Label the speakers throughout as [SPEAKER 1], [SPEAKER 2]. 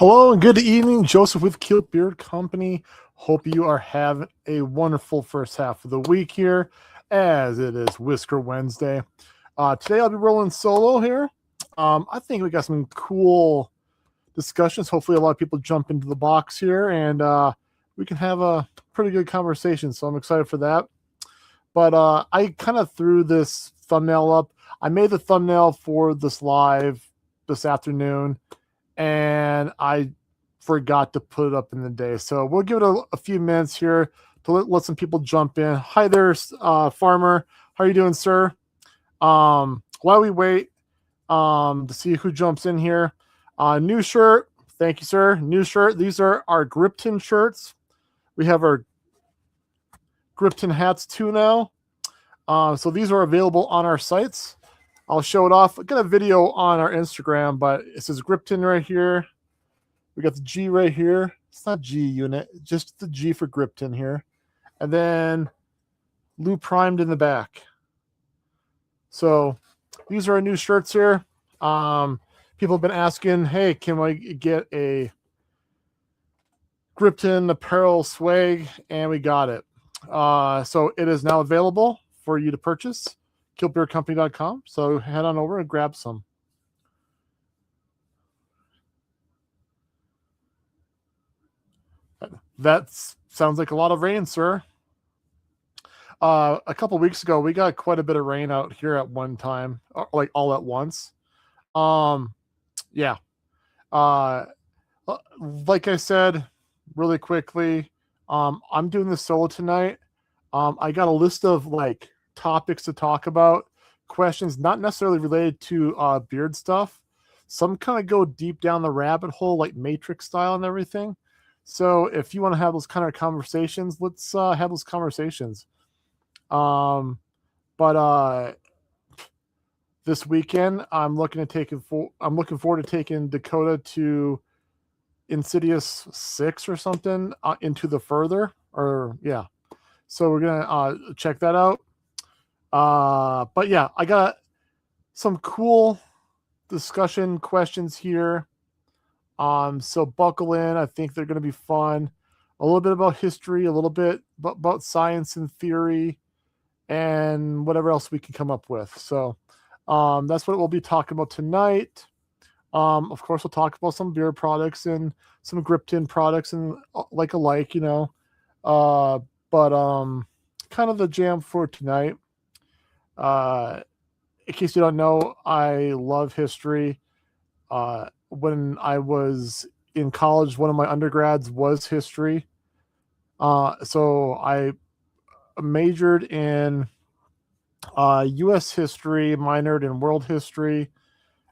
[SPEAKER 1] Hello and good evening, Joseph with Kilt Beard Company. Hope you are having a wonderful first half of the week here, as it is Whisker Wednesday. Today I'll be rolling solo here. I think we got some cool discussions. Hopefully, a lot of people jump into the box here, and we can have a pretty good conversation. So I'm excited for that. But I kind of threw this thumbnail up. I made the thumbnail for this live this afternoon, and I forgot to put it up in the day. So we'll give it a few minutes here to let some people jump in. Hi there, Farmer. How are you doing, sir? While we wait to see who jumps in here, new shirt. Thank you, sir. New shirt. These are our Gripton shirts. We have our Gripton hats too now. So these are available on our sites. I'll show it off. I got a video on our Instagram, but it says Gripton right here. We got the G right here. It's not G unit, just the G for Gripton here. And then Lou primed in the back. So these are our new shirts here. People have been asking, hey, can I get a Gripton apparel swag? And we got it. So it is now available for you to purchase. KiltBeardCompany.com. So head on over and grab some. That sounds like a lot of rain, sir. A couple weeks ago, we got quite a bit of rain out here at one time, like all at once. Yeah. Like I said, really quickly, I'm doing the solo tonight. I got a list of like topics to talk about, questions not necessarily related to beard stuff. Some kind of go deep down the rabbit hole, like Matrix style and everything. So if you want to have those kind of conversations, let's have those conversations. But this weekend, I'm looking forward to taking Dakota to Insidious 6 or something, Into the Further, or yeah. So we're gonna check that out. But yeah, I got some cool discussion questions here. So buckle in. I think they're going to be fun. A little bit about history, a little bit about science and theory, and whatever else we can come up with. So that's what we'll be talking about tonight. Of course, we'll talk about some beer products and some Gripton products and alike, you know. But kind of the jam for tonight. In case you don't know, I love history. When I was in college, one of my undergrads was history. So I majored in U.S. history, minored in world history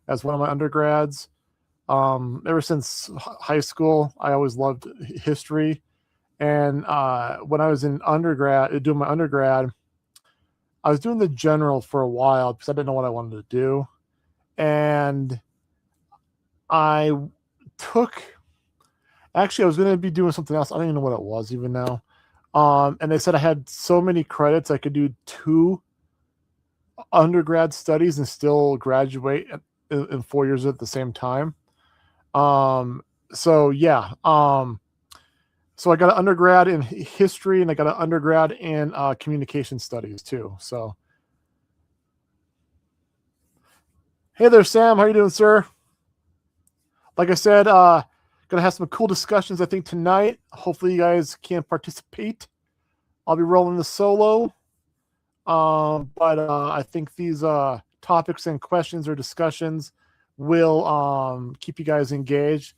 [SPEAKER 1] as one of my undergrads. Ever since high school, I always loved history. And when I was in doing my undergrad, I was doing the general for a while because I didn't know what I wanted to do. And I was going to be doing something else. I don't even know what it was even now. And they said I had so many credits, I could do 2 undergrad studies and still graduate in 4 years at the same time. So yeah. So I got an undergrad in history and I got an undergrad in communication studies too. So, hey there, Sam. How you doing, sir? Like I said, gonna have some cool discussions, I think, tonight. Hopefully you guys can participate. I'll be rolling the solo. But I think these topics and questions or discussions will keep you guys engaged.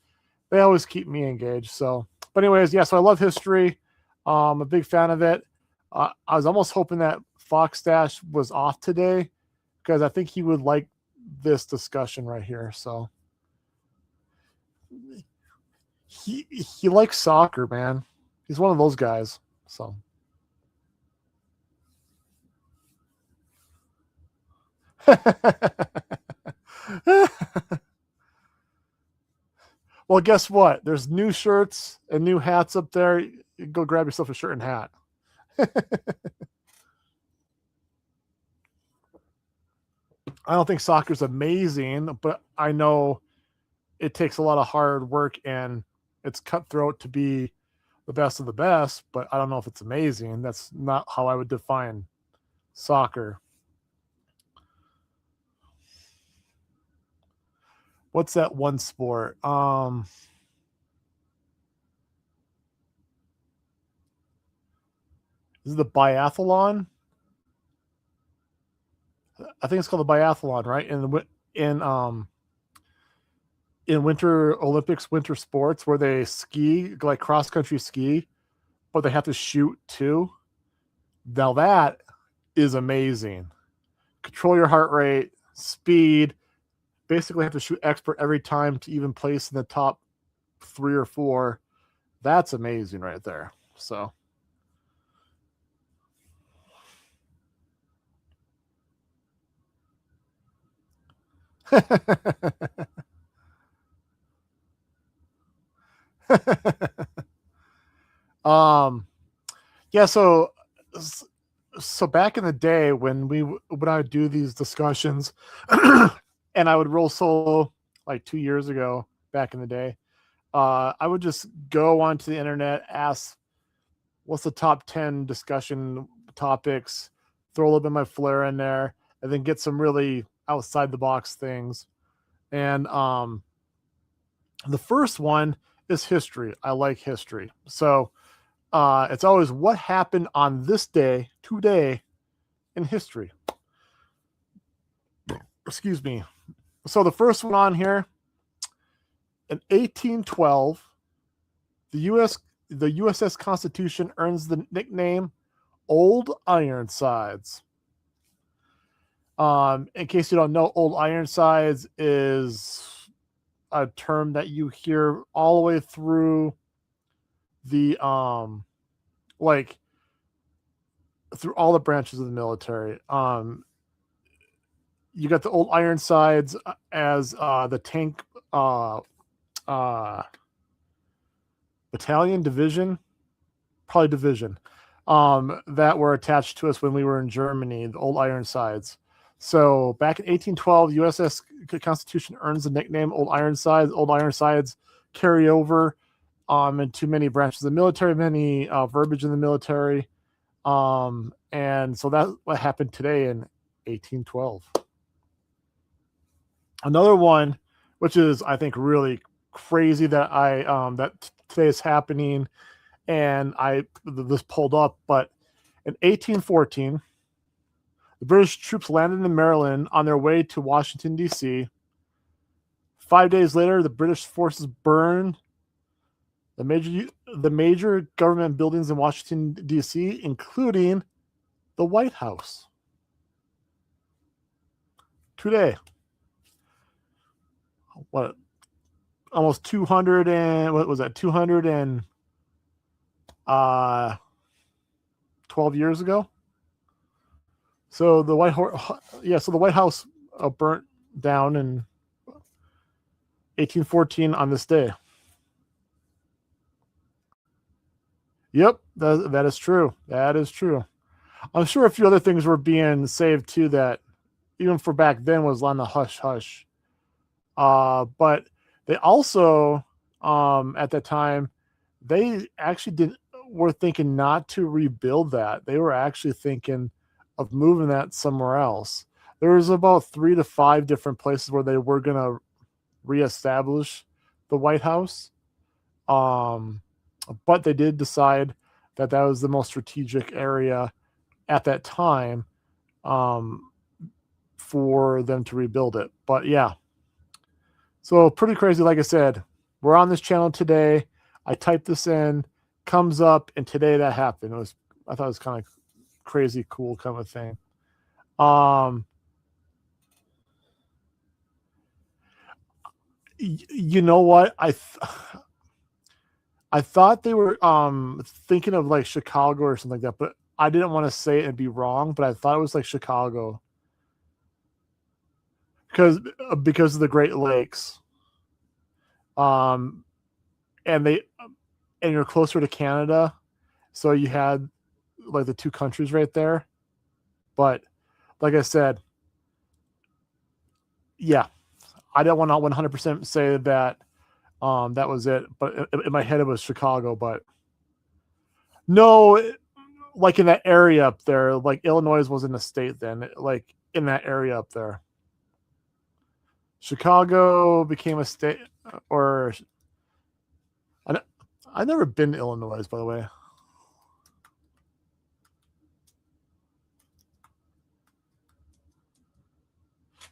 [SPEAKER 1] They always keep me engaged. So, but anyways, yeah, so I love history. I'm a big fan of it. I was almost hoping that Fox Dash was off today because I think he would like this discussion right here. So he likes soccer, man. He's one of those guys. So well, guess what? There's new shirts and new hats up there. You go grab yourself a shirt and hat. I don't think soccer's amazing, but I know it takes a lot of hard work and it's cutthroat to be the best of the best, but I don't know if it's amazing. That's not how I would define soccer. What's that one sport? Is it the biathlon? I think it's called the biathlon, right? In winter Olympics, winter sports, where they ski like cross country ski, but they have to shoot too. Now that is amazing. Control your heart rate, speed. Basically, have to shoot expert every time to even place in the top 3 or 4. That's amazing right there. So. um yeah, so back in the day when I would do these discussions and I would roll solo like 2 years ago back in the day, I would just go onto the internet, ask what's the top 10 discussion topics, throw a little bit of my flair in there, and then get some really outside the box things. And the first one is history. I like history. So it's always what happened on this day, today, in history. Excuse me. So the first one on here, in 1812, the USS Constitution earns the nickname Old Ironsides. In case you don't know, Old Ironsides is a term that you hear all the way through the like through all the branches of the military. You got the Old Ironsides as the tank battalion, division, probably division, that were attached to us when we were in Germany, the Old Ironsides. So back in 1812, USS Constitution earns the nickname Old Ironsides. Old Ironsides carry over into many branches of the military, many verbiage in the military. And so that's what happened today in 1812. Another one, which is I think really crazy that today is happening, and I this pulled up, but in 1814, the British troops landed in Maryland on their way to Washington, D.C. 5 days later, the British forces burned the major government buildings in Washington, D.C., including the White House. Today. What? Almost 200 and what was that? 212 years ago. So the White House burnt down in 1814 on this day. Yep, that is true. That is true. I'm sure a few other things were being saved too that even for back then was on the hush hush. But they also at that time they actually were thinking not to rebuild that. They were actually thinking of moving that somewhere else. There was about 3 to 5 different places where they were going to reestablish the White House. But they did decide that was the most strategic area at that time for them to rebuild it. But yeah, so pretty crazy. Like I said, we're on this channel today. I typed this in, comes up, and today that happened. I thought it was kind of crazy, cool kind of thing. You know what? I thought they were thinking of like Chicago or something like that, but I didn't want to say it and be wrong, but I thought it was like Chicago. Because of the Great Lakes. And you're closer to Canada, so you had like the two countries right there. But like I said, yeah, I don't want to 100% say that that was it, but in my head it was Chicago. But no, like in that area up there, like Illinois wasn't a state then. Like in that area up there, Chicago became a state, or I, I've never been to Illinois, by the way.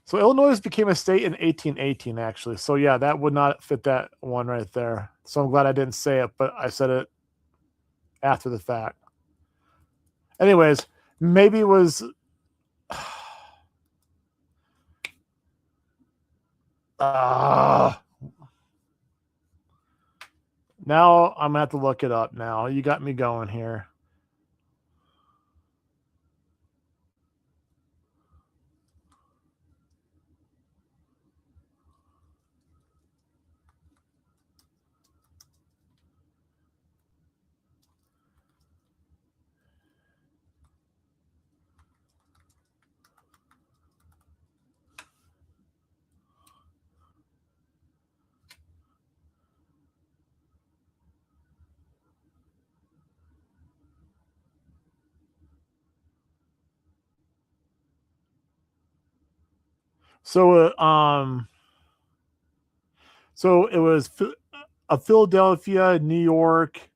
[SPEAKER 1] So Illinois became a state in 1818, actually. So yeah, that would not fit that one right there. So I'm glad I didn't say it, but I said it after the fact. Anyways, maybe it was. Now I'm gonna have to look it up. Now you got me going here. So so it was Philadelphia, New York,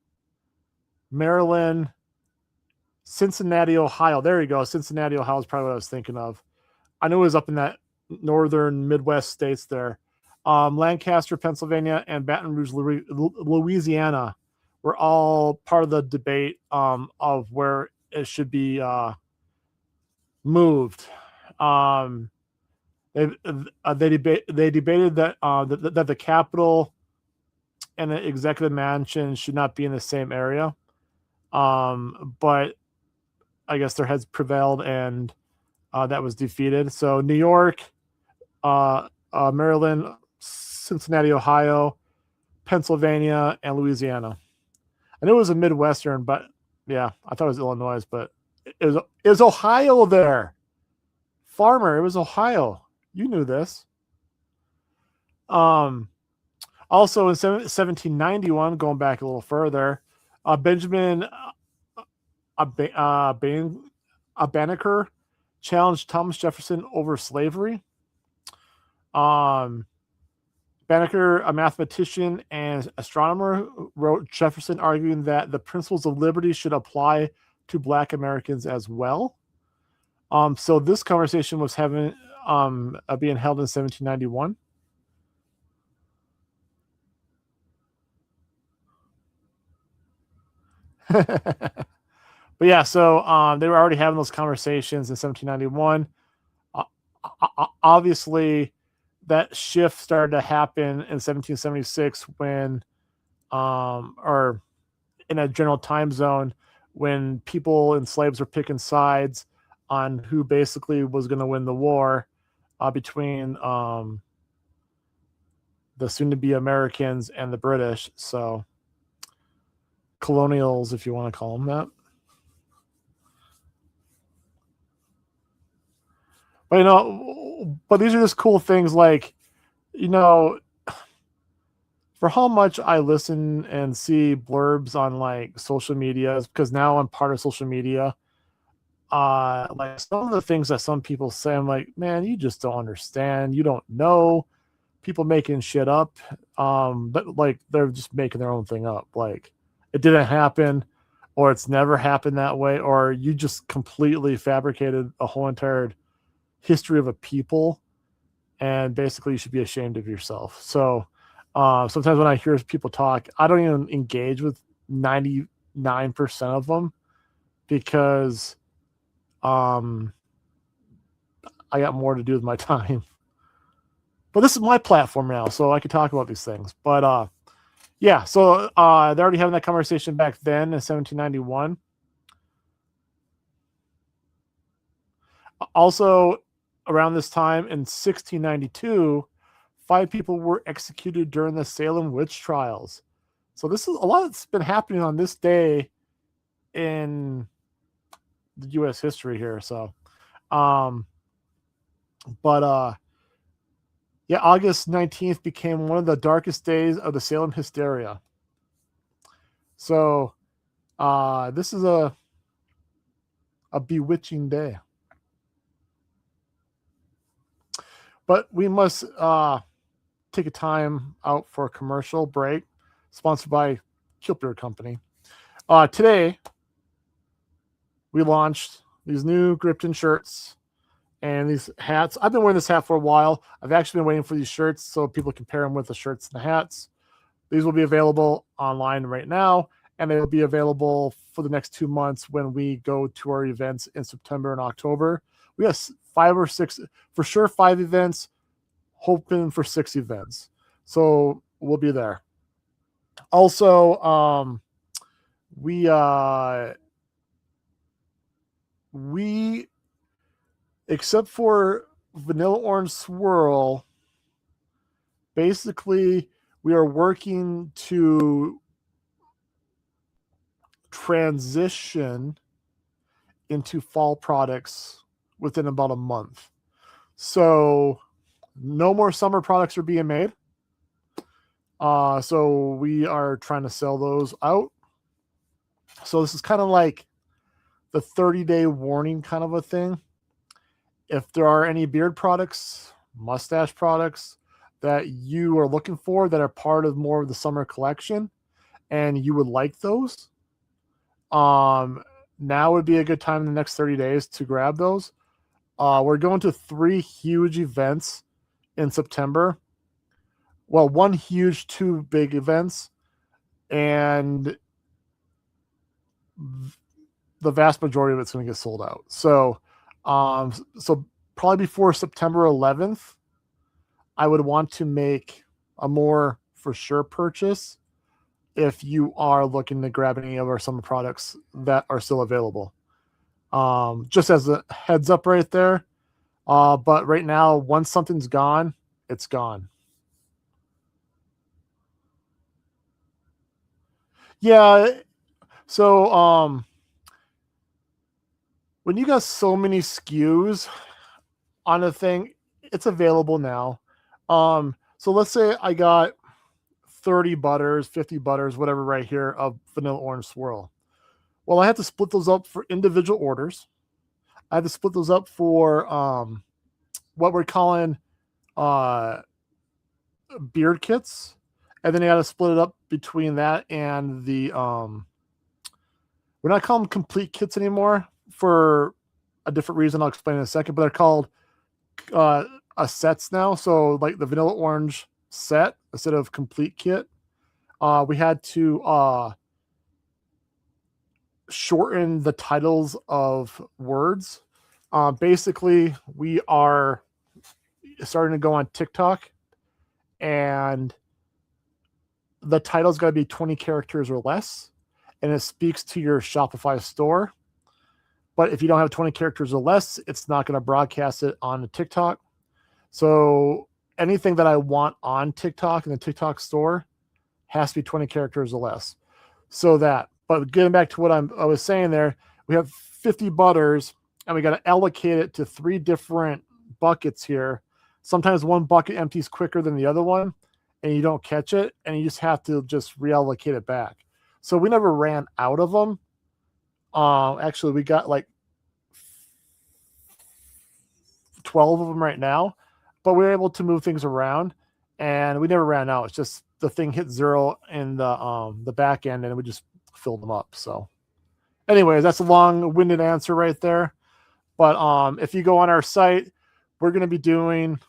[SPEAKER 1] Maryland, Cincinnati, Ohio. There you go. Cincinnati, Ohio is probably what I was thinking of. I knew it was up in that northern Midwest states there. Lancaster, Pennsylvania, and Baton Rouge, Louisiana were all part of the debate of where it should be moved. Um, they debated that that the capital and the executive mansion should not be in the same area. But I guess their heads prevailed, and that was defeated. So New York, Maryland, Cincinnati, Ohio, Pennsylvania, and Louisiana. I knew it was a Midwestern, but yeah, I thought it was Illinois, but it was Ohio there. Farmer, it was Ohio. You knew this. Also in 1791, going back a little further, Benjamin Banneker challenged Thomas Jefferson over slavery. Banneker, a mathematician and astronomer, wrote Jefferson arguing that the principles of liberty should apply to Black Americans as well. So this conversation was being held in 1791. But yeah, so they were already having those conversations in 1791. Obviously, that shift started to happen in 1776 when, or in a general time zone, when people and slaves were picking sides on who basically was going to win the war between the soon-to-be Americans and the British. So colonials, if you want to call them that. But but these are just cool things, like, for how much I listen and see blurbs on like social media, because now I'm part of social media. Like some of the things that some people say, I'm like, man, you just don't understand. You don't know. People making shit up. But like they're just making their own thing up. Like it didn't happen, or it's never happened that way, or you just completely fabricated a whole entire history of a people, and basically you should be ashamed of yourself. So sometimes when I hear people talk, I don't even engage with 99% of them, because I got more to do with my time. But this is my platform now, so I can talk about these things. But yeah, so they're already having that conversation back then in 1791. Also, around this time in 1692, 5 people were executed during the Salem witch trials. So this is a lot that's been happening on this day in the U.S. history here. So, but Yeah, August 19th became one of the darkest days of the Salem hysteria. So this is a bewitching day. But we must take a time out for a commercial break, sponsored by Kiltacious Company. Today, we launched these new Gripton shirts and these hats. I've been wearing this hat for a while. I've actually been waiting for these shirts so people can pair them with the shirts and the hats. These will be available online right now, and they will be available for the next 2 months when we go to our events in September and October. We have 5 or 6, for sure 5 events, hoping for 6 events. So we'll be there. Also, we except for Vanilla Orange Swirl, basically we are working to transition into fall products within about a month. So no more summer products are being made. So we are trying to sell those out. So this is kind of like the 30-day warning kind of a thing. If there are any beard products, mustache products that you are looking for that are part of more of the summer collection and you would like those, now would be a good time in the next 30 days to grab those. We're going to 3 huge events in September. Well, 1 huge, 2 big events, and the vast majority of it's going to get sold out. So probably before September 11th, I would want to make a more for sure purchase if you are looking to grab any of our summer products that are still available. Just as a heads up right there. But right now, once something's gone, it's gone. Yeah. So when you got so many SKUs on a thing, it's available now. So let's say I got 30 butters, 50 butters, whatever right here of Vanilla Orange Swirl. Well, I have to split those up for individual orders. I have to split those up for what we're calling beard kits. And then you got to split it up between that and the we're not calling them complete kits anymore for a different reason I'll explain in a second, but they're called sets now. So like the Vanilla Orange set instead of complete kit. We had to shorten the titles of words. Basically, we are starting to go on TikTok, and the title's got to be 20 characters or less, and it speaks to your Shopify store. But if you don't have 20 characters or less, it's not going to broadcast it on the TikTok. So anything that I want on TikTok in the TikTok store has to be 20 characters or less. But getting back to what I was saying there, we have 50 butters, and we got to allocate it to 3 different buckets here. Sometimes one bucket empties quicker than the other one, and you don't catch it, and you just have to just reallocate it back. So we never ran out of them. Actually, we got like 12 of them right now, but we were able to move things around, and we never ran out. It's just the thing hit 0 in the back end, and we just filled them up. So anyways, that's a long-winded answer right there. But if you go on our site, we're going to be doing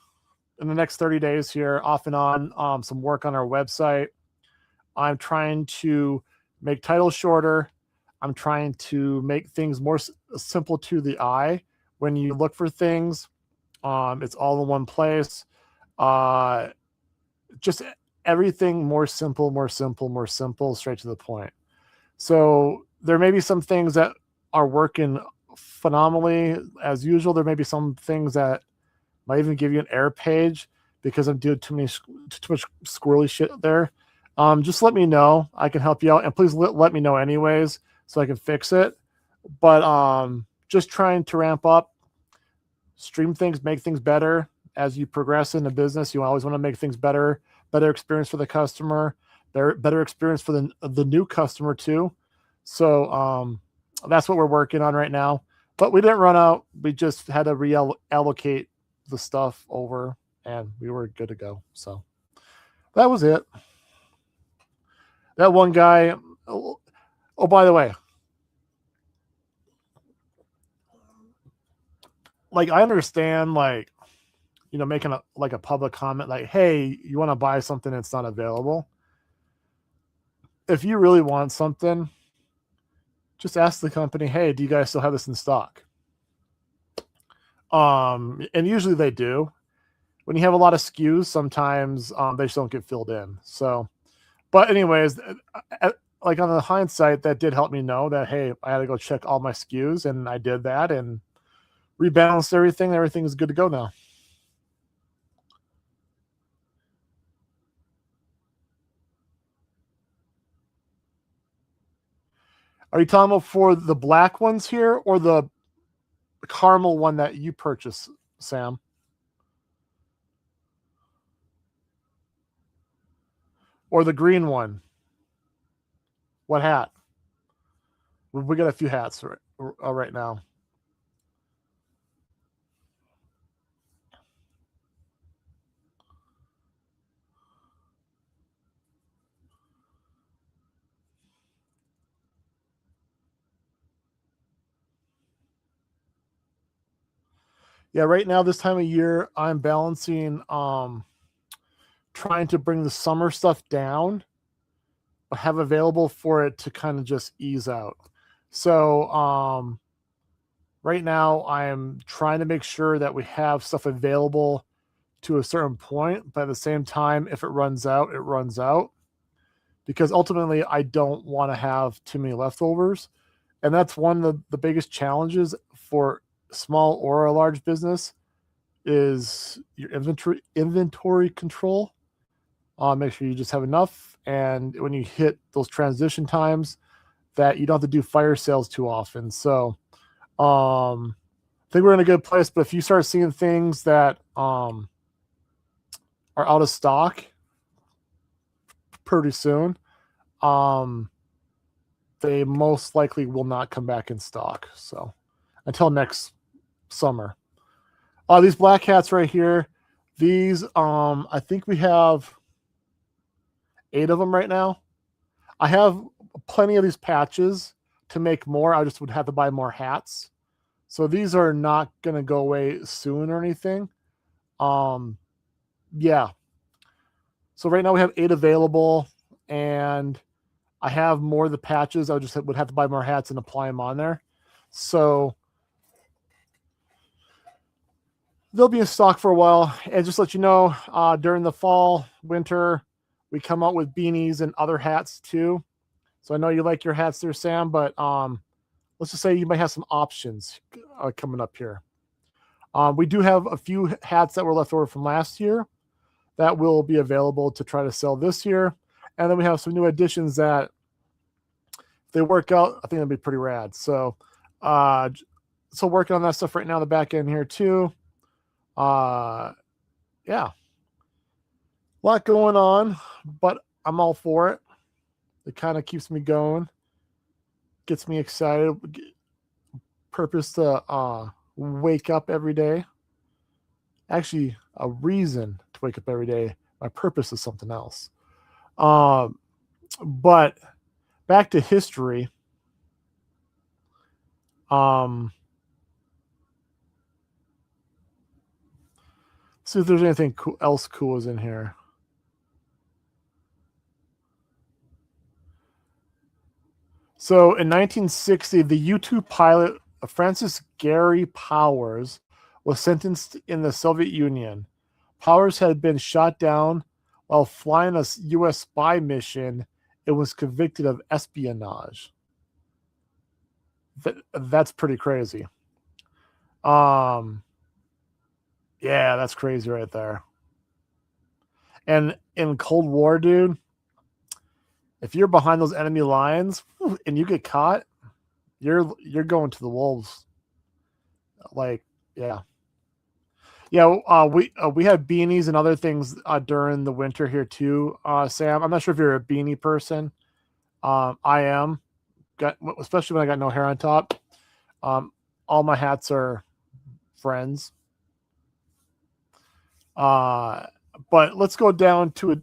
[SPEAKER 1] in the next 30 days here, off and on, some work on our website. I'm trying to make titles shorter. I'm trying to make things more simple to the eye. When you look for things, it's all in one place. Just everything more simple, straight to the point. So there may be some things that are working phenomenally as usual. There may be some things that might even give you an error page because I'm doing too much squirrely shit there. Just let me know. I can help you out, and please let me know anyways so I can fix it. But just trying to ramp up, stream things, make things better, as you progress in the business, you always want to make things better, better experience for the customer, better experience for the new customer too. So that's what we're working on right now. But we didn't run out. We just had to reallocate the stuff over, and we were good to go. So that was it. That one guy. Oh, by the way, like I understand, like making a public comment, like, "Hey, you want to buy something that's not available?" If you really want something, just ask the company, "Hey, do you guys still have this in stock?" And usually they do. When you have a lot of SKUs, sometimes they just don't get filled in. So, but anyways, like on the hindsight, that did help me know that, hey, I had to go check all my SKUs, and I did that and rebalanced everything. Everything is good to go now. Are you talking about for the black ones here or the caramel one that you purchased, Sam? Or the green one? What hat? We got a few hats right now. Yeah, right now this time of year, I'm balancing trying to bring the summer stuff down, but have available for it to kind of just ease out. So right now I'm trying to make sure that we have stuff available to a certain point, but at the same time, if it runs out, it runs out. Because ultimately I don't want to have too many leftovers. And that's one of the biggest challenges for small or a large business is your inventory control. Make sure you just have enough, and when you hit those transition times, that you don't have to do fire sales too often. So I think we're in a good place. But if you start seeing things that are out of stock pretty soon, they most likely will not come back in stock. So until next summer. These black hats right here, these I think we have 8 of them right now. I have plenty of these patches to make more. I just would have to buy more hats. So these are not going to go away soon or anything. Yeah. So right now we have 8 available, and I have more of the patches. I would have to buy more hats and apply them on there. So they'll be in stock for a while. And just let you know, during the fall, winter, we come out with beanies and other hats too. So I know you like your hats there, Sam, but let's just say you might have some options coming up here. We do have a few hats that were left over from last year that will be available to try to sell this year. And then we have some new additions that, if they work out, I think it'll be pretty rad. So working on that stuff right now in the back end here too. Yeah, a lot going on, but I'm all for it. It kind of keeps me going, gets me excited, purpose to wake up every day. Actually, a reason to wake up every day. My purpose is something else. But back to history. See if there's anything else cool is in here. So in 1960, the U-2 pilot Francis Gary Powers was sentenced in the Soviet Union. Powers had been shot down while flying a U.S. spy mission and was convicted of espionage. That's pretty crazy. Yeah, that's crazy right there. And in Cold War, dude, if you're behind those enemy lines and you get caught, you're going to the wolves. Like, yeah. Yeah, we had beanies and other things during the winter here too, Sam. I'm not sure if you're a beanie person. I am, especially when I got no hair on top. Um, all my hats are friends. Uh, but let's go down to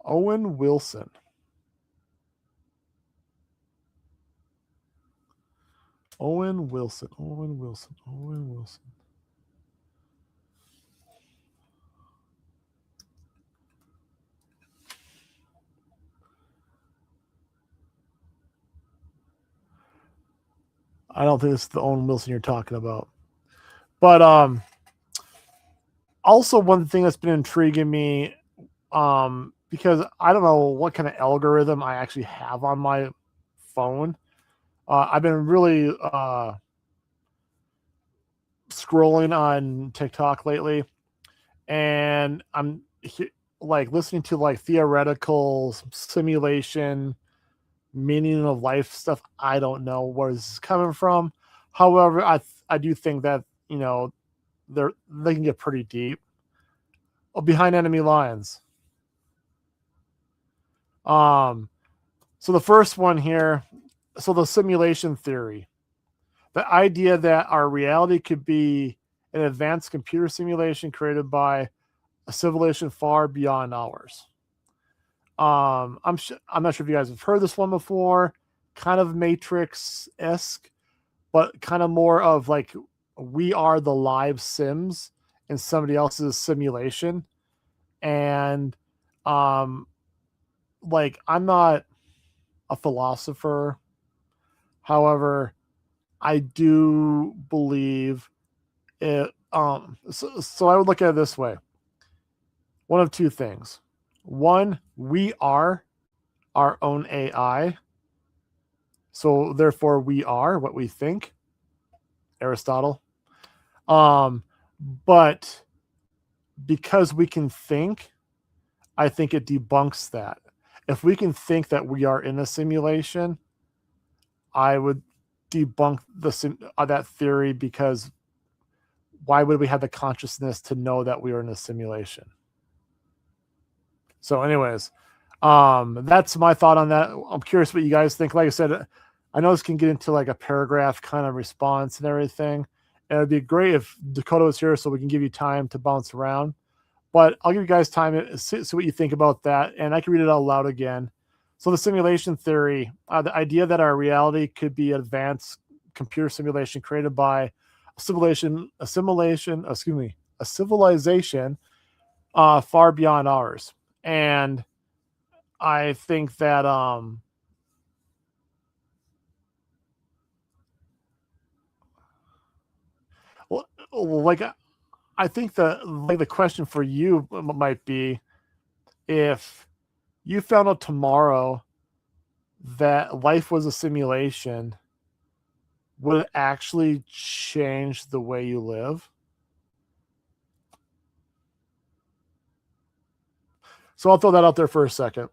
[SPEAKER 1] Owen Wilson. Owen Wilson. Owen Wilson. Owen Wilson. I don't think this is the Owen Wilson you're talking about. But also one thing that's been intriguing me, because I don't know what kind of algorithm I actually have on my phone. I've been really scrolling on TikTok lately, and I'm like listening to like theoretical simulation meaning of life stuff. I don't know where this is coming from. However, I do think that they can get pretty deep. Behind enemy lines. Um, so the first one here, so the simulation theory, the idea that our reality could be an advanced computer simulation created by a civilization far beyond ours. I'm not sure if you guys have heard this one before. Kind of Matrix esque, but kind of more of like we are the live Sims in somebody else's simulation, and um, like I'm not a philosopher. However, I do believe it. So I would look at it this way: one of two things. One, we are our own AI, so therefore we are what we think. Aristotle. Um, but because we can think, I think it debunks that. If we can think that we are in a simulation, I would debunk that theory, because why would we have the consciousness to know that we are in a simulation? So, anyways, that's my thought on that. I'm curious what you guys think. Like I said, I know this can get into like a paragraph kind of response and everything. And it'd be great if Dakota was here so we can give you time to bounce around. But I'll give you guys time to see what you think about that, and I can read it out loud again. So the simulation theory, the idea that our reality could be advanced computer simulation created by a civilization far beyond ours. And I think that like I think the question for you might be, if you found out tomorrow that life was a simulation, would it actually change the way you live? So I'll throw that out there for a second.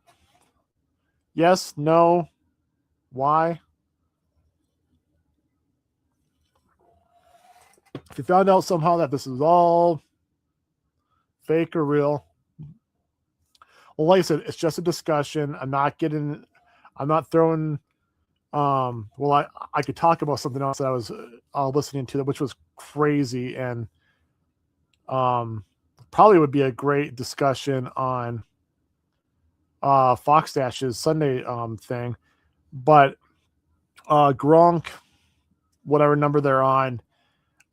[SPEAKER 1] Yes, no, why? If you found out somehow that this is all fake or real, well, like I said, it's just a discussion. I'm not throwing, well, I could talk about something else that I was listening to, which was crazy, and probably would be a great discussion on Fox Dash's Sunday thing. But Gronk, whatever number they're on,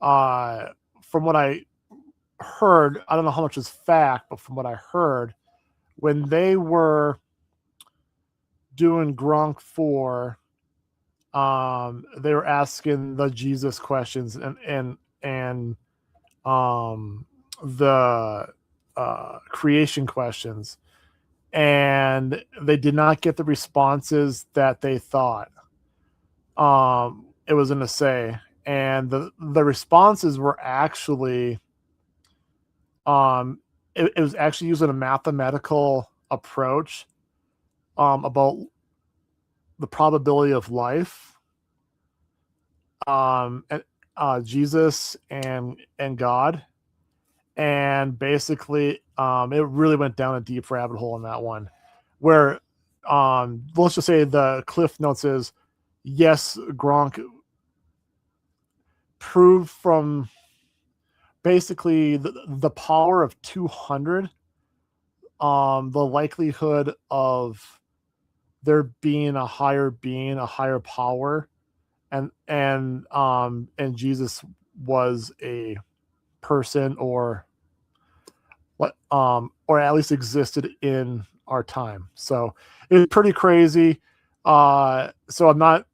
[SPEAKER 1] uh, from what I heard, I don't know how much is fact, but from what I heard, when they were doing Gronk 4, they were asking the Jesus questions and the creation questions, and they did not get the responses that they thought it was going to say. And the responses were actually it was actually using a mathematical approach about the probability of life, and Jesus and God, and basically it really went down a deep rabbit hole in that one, where let's just say the cliff notes is yes, Gronk proved from basically the power of 200, the likelihood of there being a higher being, a higher power, and Jesus was a person, or at least existed in our time. So it's pretty crazy. So I'm not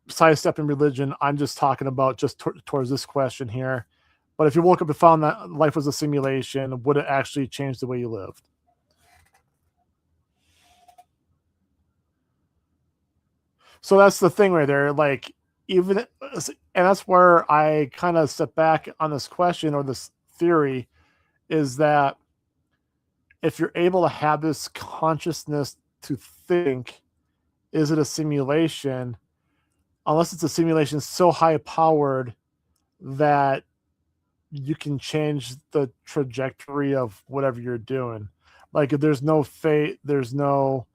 [SPEAKER 1] sidestepping religion. I'm just talking about just towards this question here. But if you woke up and found that life was a simulation, would it actually change the way you lived? So that's the thing right there. Like, even, and that's where I kind of step back on this question or this theory, is that if you're able to have this consciousness to think, is it a simulation? Unless it's a simulation so high powered that you can change the trajectory of whatever you're doing. Like, if there's no fate, there's no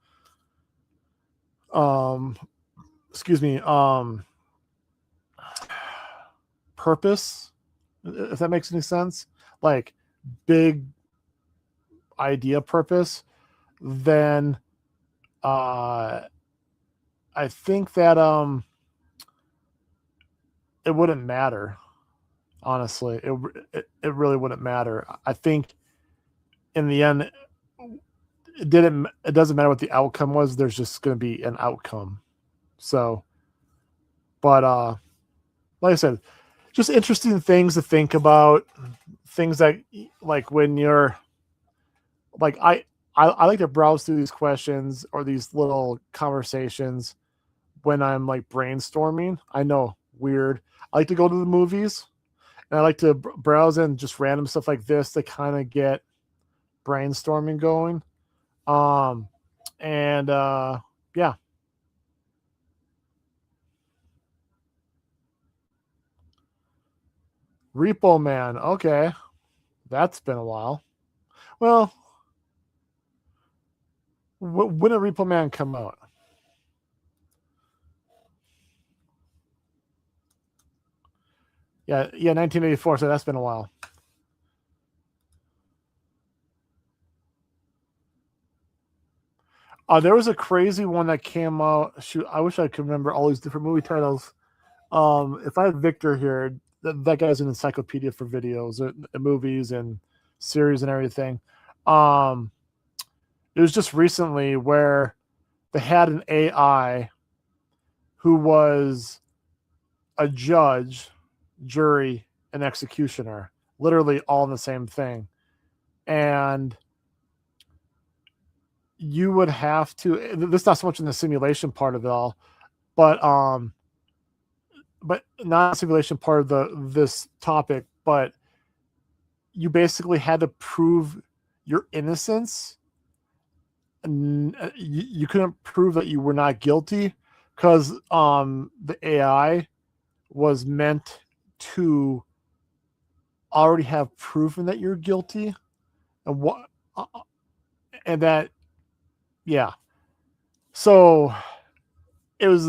[SPEAKER 1] um excuse me, purpose, if that makes any sense. Like, big idea purpose, then uh I think that it wouldn't matter. Honestly, it really wouldn't matter. I think in the end, it doesn't matter what the outcome was. There's just going to be an outcome. So, but like I said, just interesting things to think about. Things that, like, when you're like, I like to browse through these questions or these little conversations when I'm like brainstorming. I know, weird. I like to go to the movies, and I like to browse in just random stuff like this to kind of get brainstorming going. Um, and yeah, Repo Man. Okay, that's been a while. Well, when did Repo Man come out? Yeah, 1984. So that's been a while. There was a crazy one that came out. Shoot, I wish I could remember all these different movie titles. If I have Victor here, that guy's an encyclopedia for videos, movies, and series and everything. Um, it was just recently where they had an AI who was a judge, jury, and executioner, literally all in the same thing. And you would have to, this is not so much in the simulation part of it all, but not simulation part of this topic, but you basically had to prove your innocence, and you couldn't prove that you were not guilty, because the AI was meant to already have proven that you're guilty, and what and that, yeah. So it was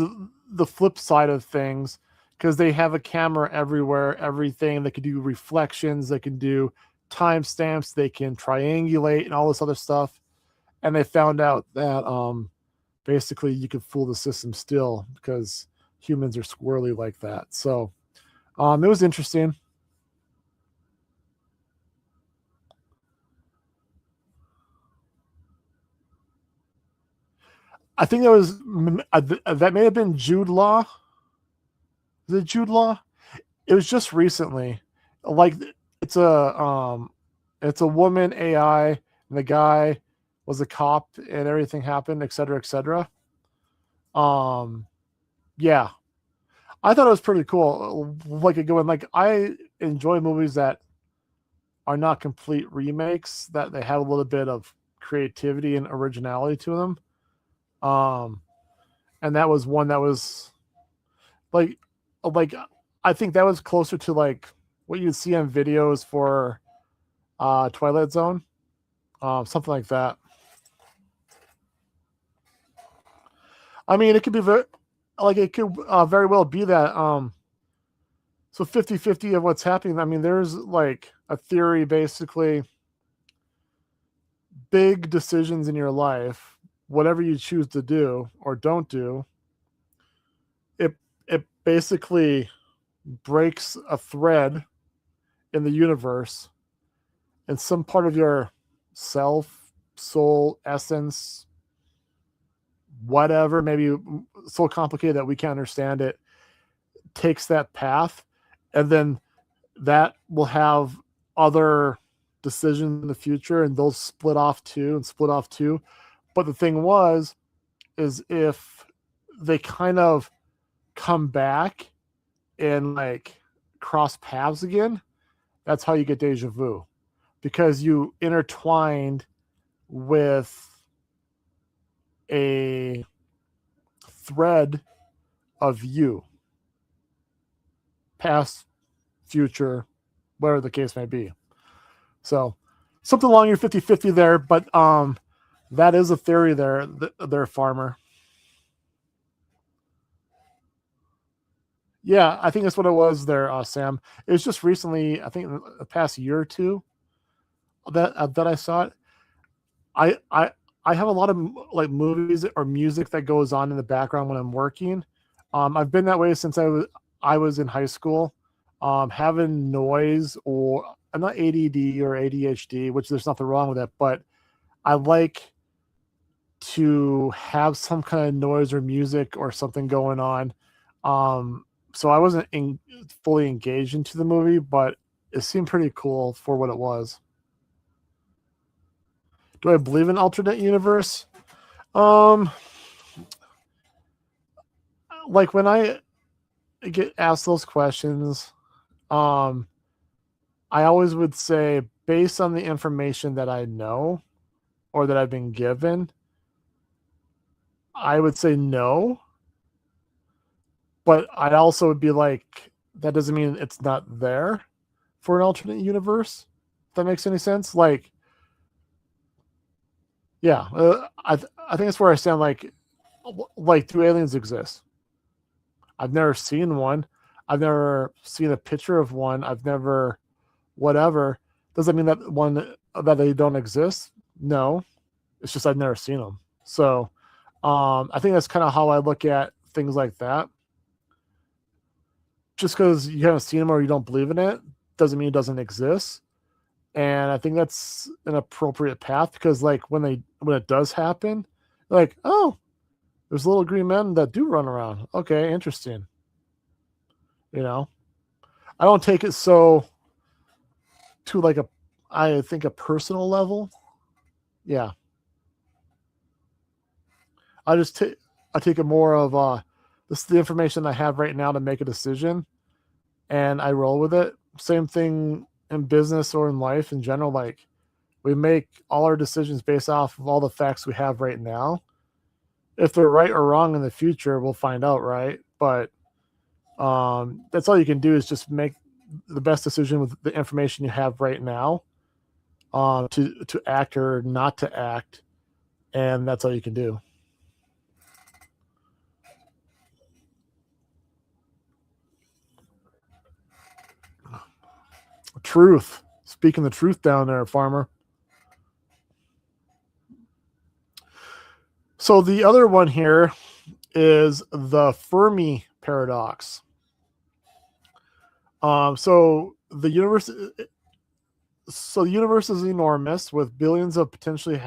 [SPEAKER 1] the flip side of things, because they have a camera everywhere, everything. They can do reflections, they can do timestamps, they can triangulate and all this other stuff. And they found out that basically you could fool the system still, because humans are squirrely like that. So it was interesting. I think that may have been Jude Law. Is it Jude Law? It was just recently. Like, it's a woman AI, and the guy was a cop, and everything happened, et cetera, et cetera. Um, yeah, I thought it was pretty cool. Like, going, like, I enjoy movies that are not complete remakes, that they have a little bit of creativity and originality to them. Um, and that was one that was like, like I think that was closer to like what you'd see on videos for Twilight Zone, something like that. I mean, it could be very, like it could very well be that. So 50-50 of what's happening. I mean, there's like a theory basically, big decisions in your life, whatever you choose to do or don't do, it basically breaks a thread in the universe, and some part of your self, soul, essence, whatever, maybe so complicated that we can't understand it, takes that path, and then that will have other decisions in the future, and they'll split off too and split off too. But the thing is if they kind of come back and like cross paths again, that's how you get deja vu, because you intertwined with a thread of you, past, future, whatever the case may be. So something along your 50-50 there, but that is a theory there, farmer. Yeah, I think that's what it was there, Sam. It was just recently, I think the past year or two, that I saw it. I I I have a lot of like movies or music that goes on in the background when I'm working. I've been that way since I was in high school. Having noise, or I'm not ADD or ADHD, which there's nothing wrong with that, but I like to have some kind of noise or music or something going on. So I wasn't fully engaged into the movie, but it seemed pretty cool for what it was. Do I believe in alternate universe? Um, like when I get asked those questions, um, I always would say, based on the information that I know or that I've been given, I would say no. But I also would be like, that doesn't mean it's not there for an alternate universe. If that makes any sense? Like, yeah, I think that's where I stand. Like, do aliens exist? I've never seen one. I've never seen a picture of one. I've never whatever. Does that mean that they don't exist? No, it's just I've never seen them. So, I think that's kind of how I look at things like that. Just because you haven't seen them or you don't believe in it doesn't mean it doesn't exist. And I think that's an appropriate path, because like when it does happen, like, oh, there's little green men that do run around. Okay, interesting. You know, I don't take it so to like I think a personal level. Yeah, I just take I take it more of this is the information I have right now to make a decision, and I roll with it. Same thing in business or in life in general. Like, we make all our decisions based off of all the facts we have right now. If they're right or wrong in the future, we'll find out, right? But that's all you can do, is just make the best decision with the information you have right now, to act or not to act, and that's all you can do. Truth. Speaking the truth down there, farmer. So the other one here is the Fermi paradox. So the universe is enormous, with billions of potentially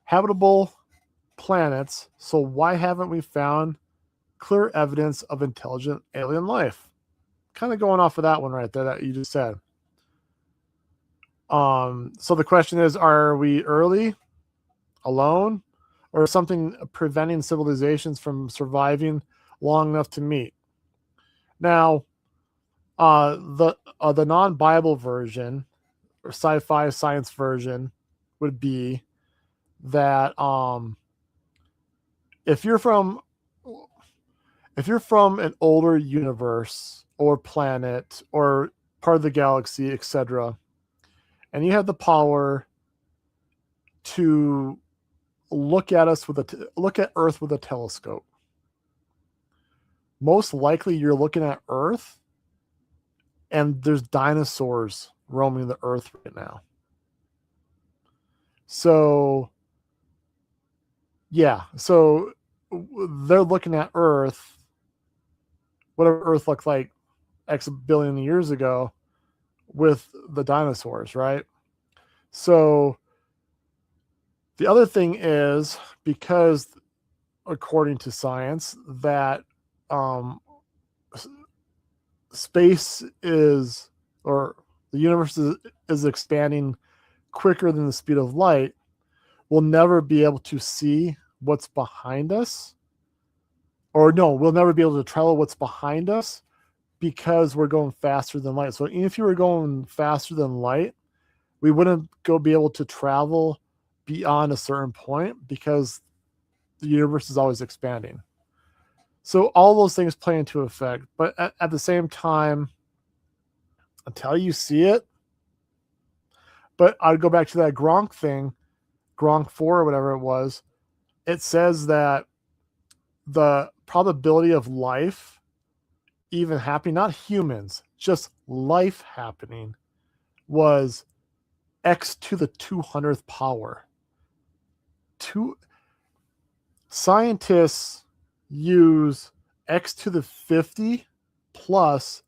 [SPEAKER 1] habitable planets. So why haven't we found clear evidence of intelligent alien life? Kind of going off of that one right there that you just said. So the question is, are we early, alone, or something preventing civilizations from surviving long enough to meet? Now, the non-Bible version or sci-fi science version would be that if you're from if you're from an older universe or planet or part of the galaxy, etc., and you have the power to look at look at Earth with a telescope, most likely you're looking at Earth and there's dinosaurs roaming the Earth right now. So yeah, so they're looking at Earth, whatever Earth looked like X billion years ago, with the dinosaurs, right? So the other thing is, because according to science, that um, space is, or the universe is expanding quicker than the speed of light, we'll never be able to see what's behind us. Or no, we'll never be able to travel what's behind us because we're going faster than light. So even if you were going faster than light, we wouldn't be able to travel beyond a certain point because the universe is always expanding. So all those things play into effect. But at the same time, until you see it, but I'd go back to that Gronk thing, Gronk 4 or whatever it was. It says that the probability of life even happening, not humans, just life happening, was x to the 200th power. Scientists use x to the 50 plus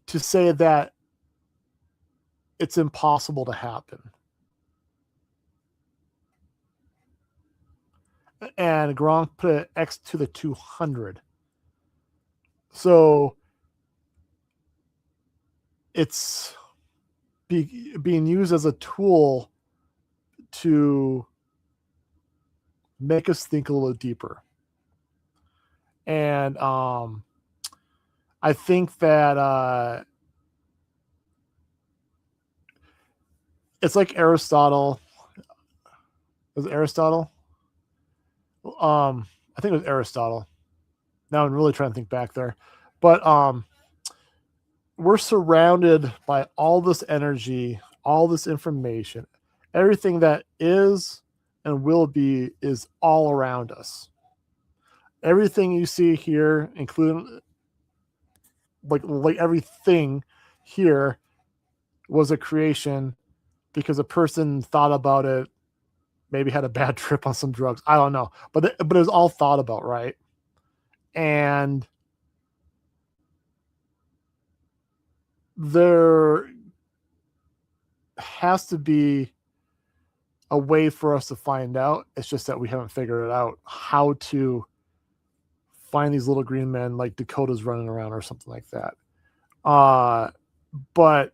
[SPEAKER 1] to say that it's impossible to happen. And Gronk put it x to the 200. So it's being used as a tool to make us think a little deeper. And I think that it's like Aristotle. Was it Aristotle? I think it was Aristotle. Now I'm really trying to think back there. But we're surrounded by all this energy, all this information. Everything that is and will be is all around us. Everything you see here, including like everything here, was a creation because a person thought about it, maybe had a bad trip on some drugs. I don't know, but it was all thought about, right? And there has to be a way for us to find out. It's just that we haven't figured it out how to find these little green men like Dakota's running around or something like that. But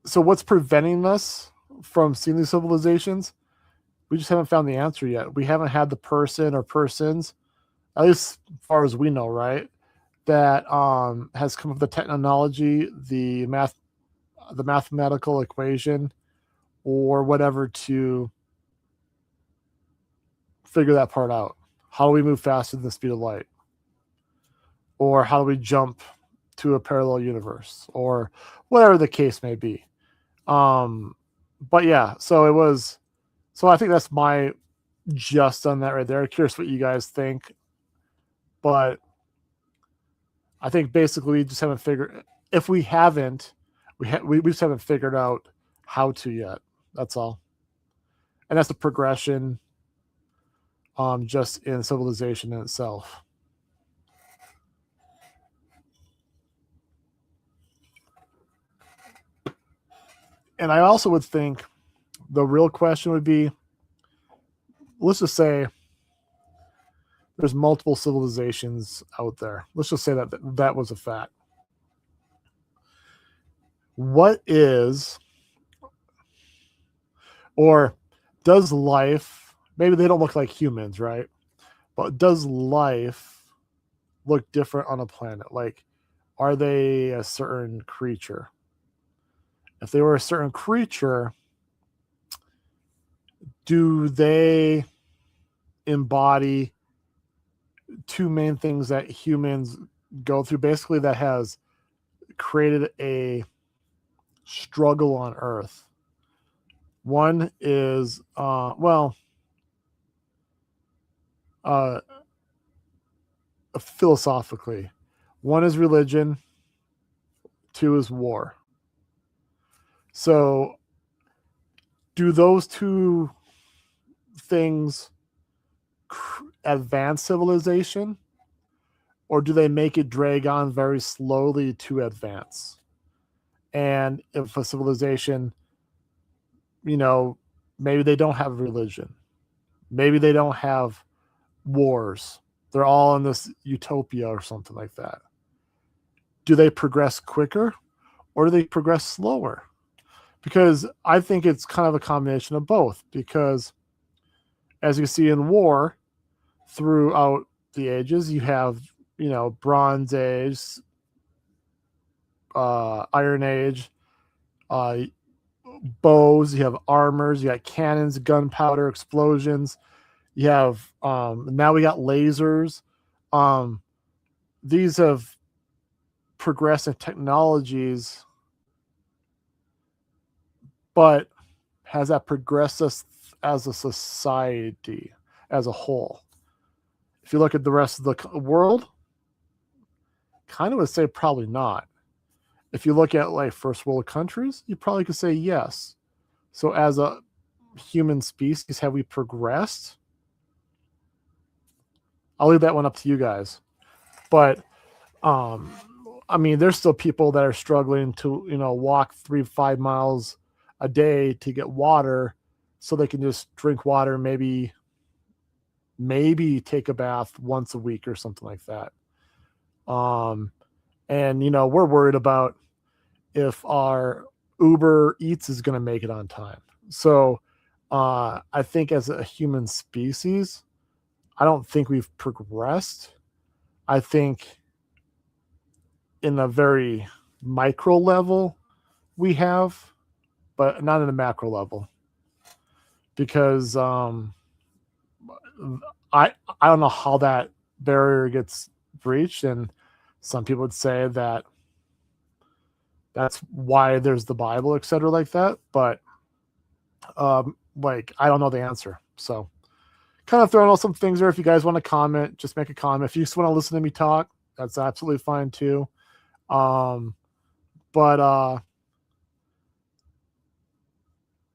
[SPEAKER 1] so what's preventing us from seeing these civilizations? We just haven't found the answer yet. We haven't had the person or persons, at least as far as we know, right, that has come up with the technology, the mathematical equation, or whatever to figure that part out. How do we move faster than the speed of light? Or how do we jump to a parallel universe? Or whatever the case may be. But yeah, so it was. So I think that's my just on that right there. Curious what you guys think. But I think basically we just haven't figured. If we haven't, we just haven't figured out how to yet. That's all. And that's the progression, just in civilization in itself. And I also would think the real question would be, let's just say there's multiple civilizations out there. Let's just say that was a fact. What is, or does life, maybe they don't look like humans, right? But does life look different on a planet? Like, are they a certain creature? If they were a certain creature, do they embody two main things that humans go through, basically, that has created a struggle on Earth. One is, philosophically, one is religion, two is war. So, do those two things advance civilization, or do they make it drag on very slowly to advance? And if a civilization, maybe they don't have religion, maybe they don't have wars, they're all in this utopia or something like that. Do they progress quicker, or do they progress slower? Because I think it's kind of a combination of both. Because as you see in war, throughout the ages, you have, Bronze Age, Iron Age, bows, you have armors, you got cannons, gunpowder, explosions. You have, now we got lasers. These have progressive technologies, but has that progressed us as a society as a whole? If you look at the rest of the world, kind of would say probably not. If you look at like first world countries, you probably could say yes. So as a human species, have we progressed? I'll leave that one up to you guys. But there's still people that are struggling to, walk 3-5 miles a day to get water, so they can just drink water, maybe take a bath once a week or something like that. And we're worried about if our Uber Eats is going to make it on time. So I think as a human species, I don't think we've progressed. I think in a very micro level we have, but not in a macro level. Because I don't know how that barrier gets breached, and some people would say that that's why there's the Bible, etc., like that. But I don't know the answer. So kind of throwing out some things there. If you guys want to comment, just make a comment. If you just want to listen to me talk, that's absolutely fine too. But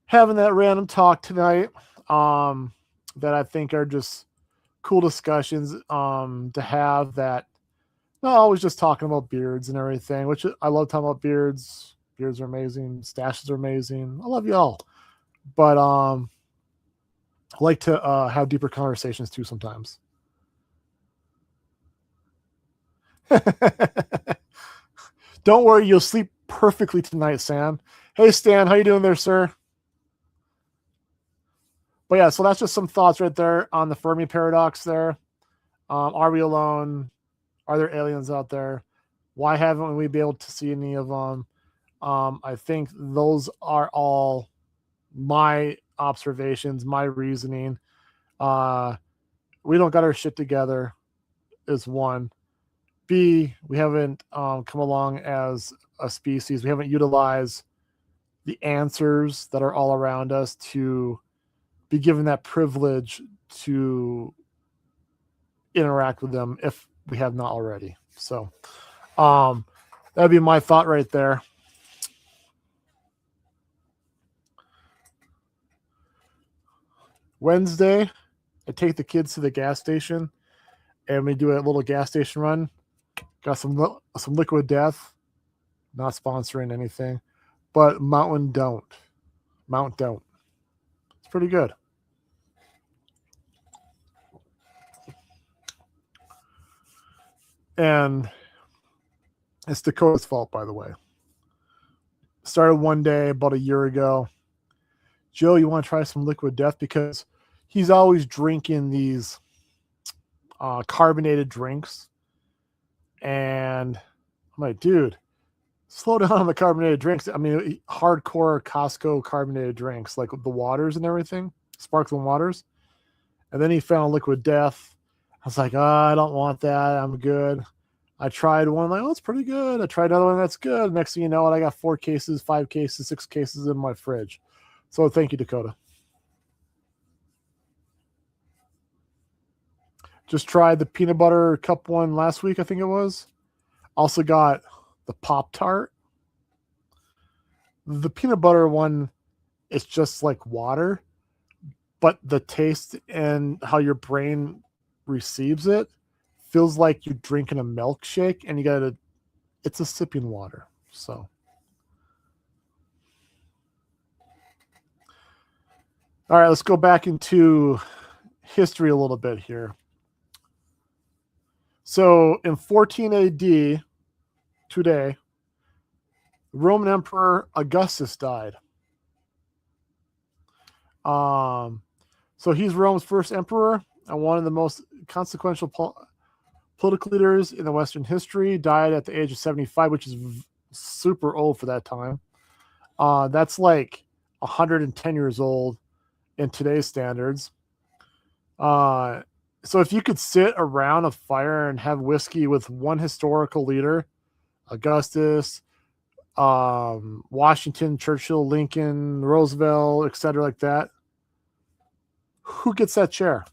[SPEAKER 1] having that random talk tonight, that I think are just cool discussions to have, that not always just talking about beards and everything, which I love talking about beards. Beards are amazing. Stashes are amazing. I love y'all. But I like to have deeper conversations too sometimes. Don't worry, you'll sleep perfectly tonight, Sam. Hey, Stan, how you doing there, sir? But yeah, so that's just some thoughts right there on the Fermi paradox there. Are we alone? Are there aliens out there? Why haven't we been able to see any of them? I think those are all my observations, my reasoning. We don't got our shit together, is one. B, we haven't come along as a species. We haven't utilized the answers that are all around us to be given that privilege to interact with them if we have not already. So that'd be my thought right there. Wednesday, I take the kids to the gas station and we do a little gas station run. Got some Liquid Death. Not sponsoring anything, but Mount Don't. It's pretty good. And it's Dakota's fault, by the way. Started one day about a year ago. Joe, you want to try some Liquid Death? Because he's always drinking these carbonated drinks. And I'm like, dude, slow down on the carbonated drinks. I mean, hardcore Costco carbonated drinks, like the waters and everything, sparkling waters. And then he found Liquid Death. I was like, oh, I don't want that. I'm good. I tried one, like, oh, it's pretty good. I tried another one that's good. Next thing you know, I got 4 cases, 5 cases, 6 cases in my fridge. So thank you, Dakota. Just tried the peanut butter cup one last week, I think it was. Also got the Pop Tart. The peanut butter one is just like water, but the taste and how your brain receives it feels like you're drinking a milkshake, and it's a sipping water. So, all right, let's go back into history a little bit here. So, in 14 AD, today, Roman Emperor Augustus died. So he's Rome's first emperor and one of the most consequential political leaders in the Western history. Died at the age of 75, which is super old for that time. That's like 110 years old in today's standards. So if you could sit around a fire and have whiskey with one historical leader, Augustus, Washington, Churchill, Lincoln, Roosevelt, etc., like that, who gets that chair?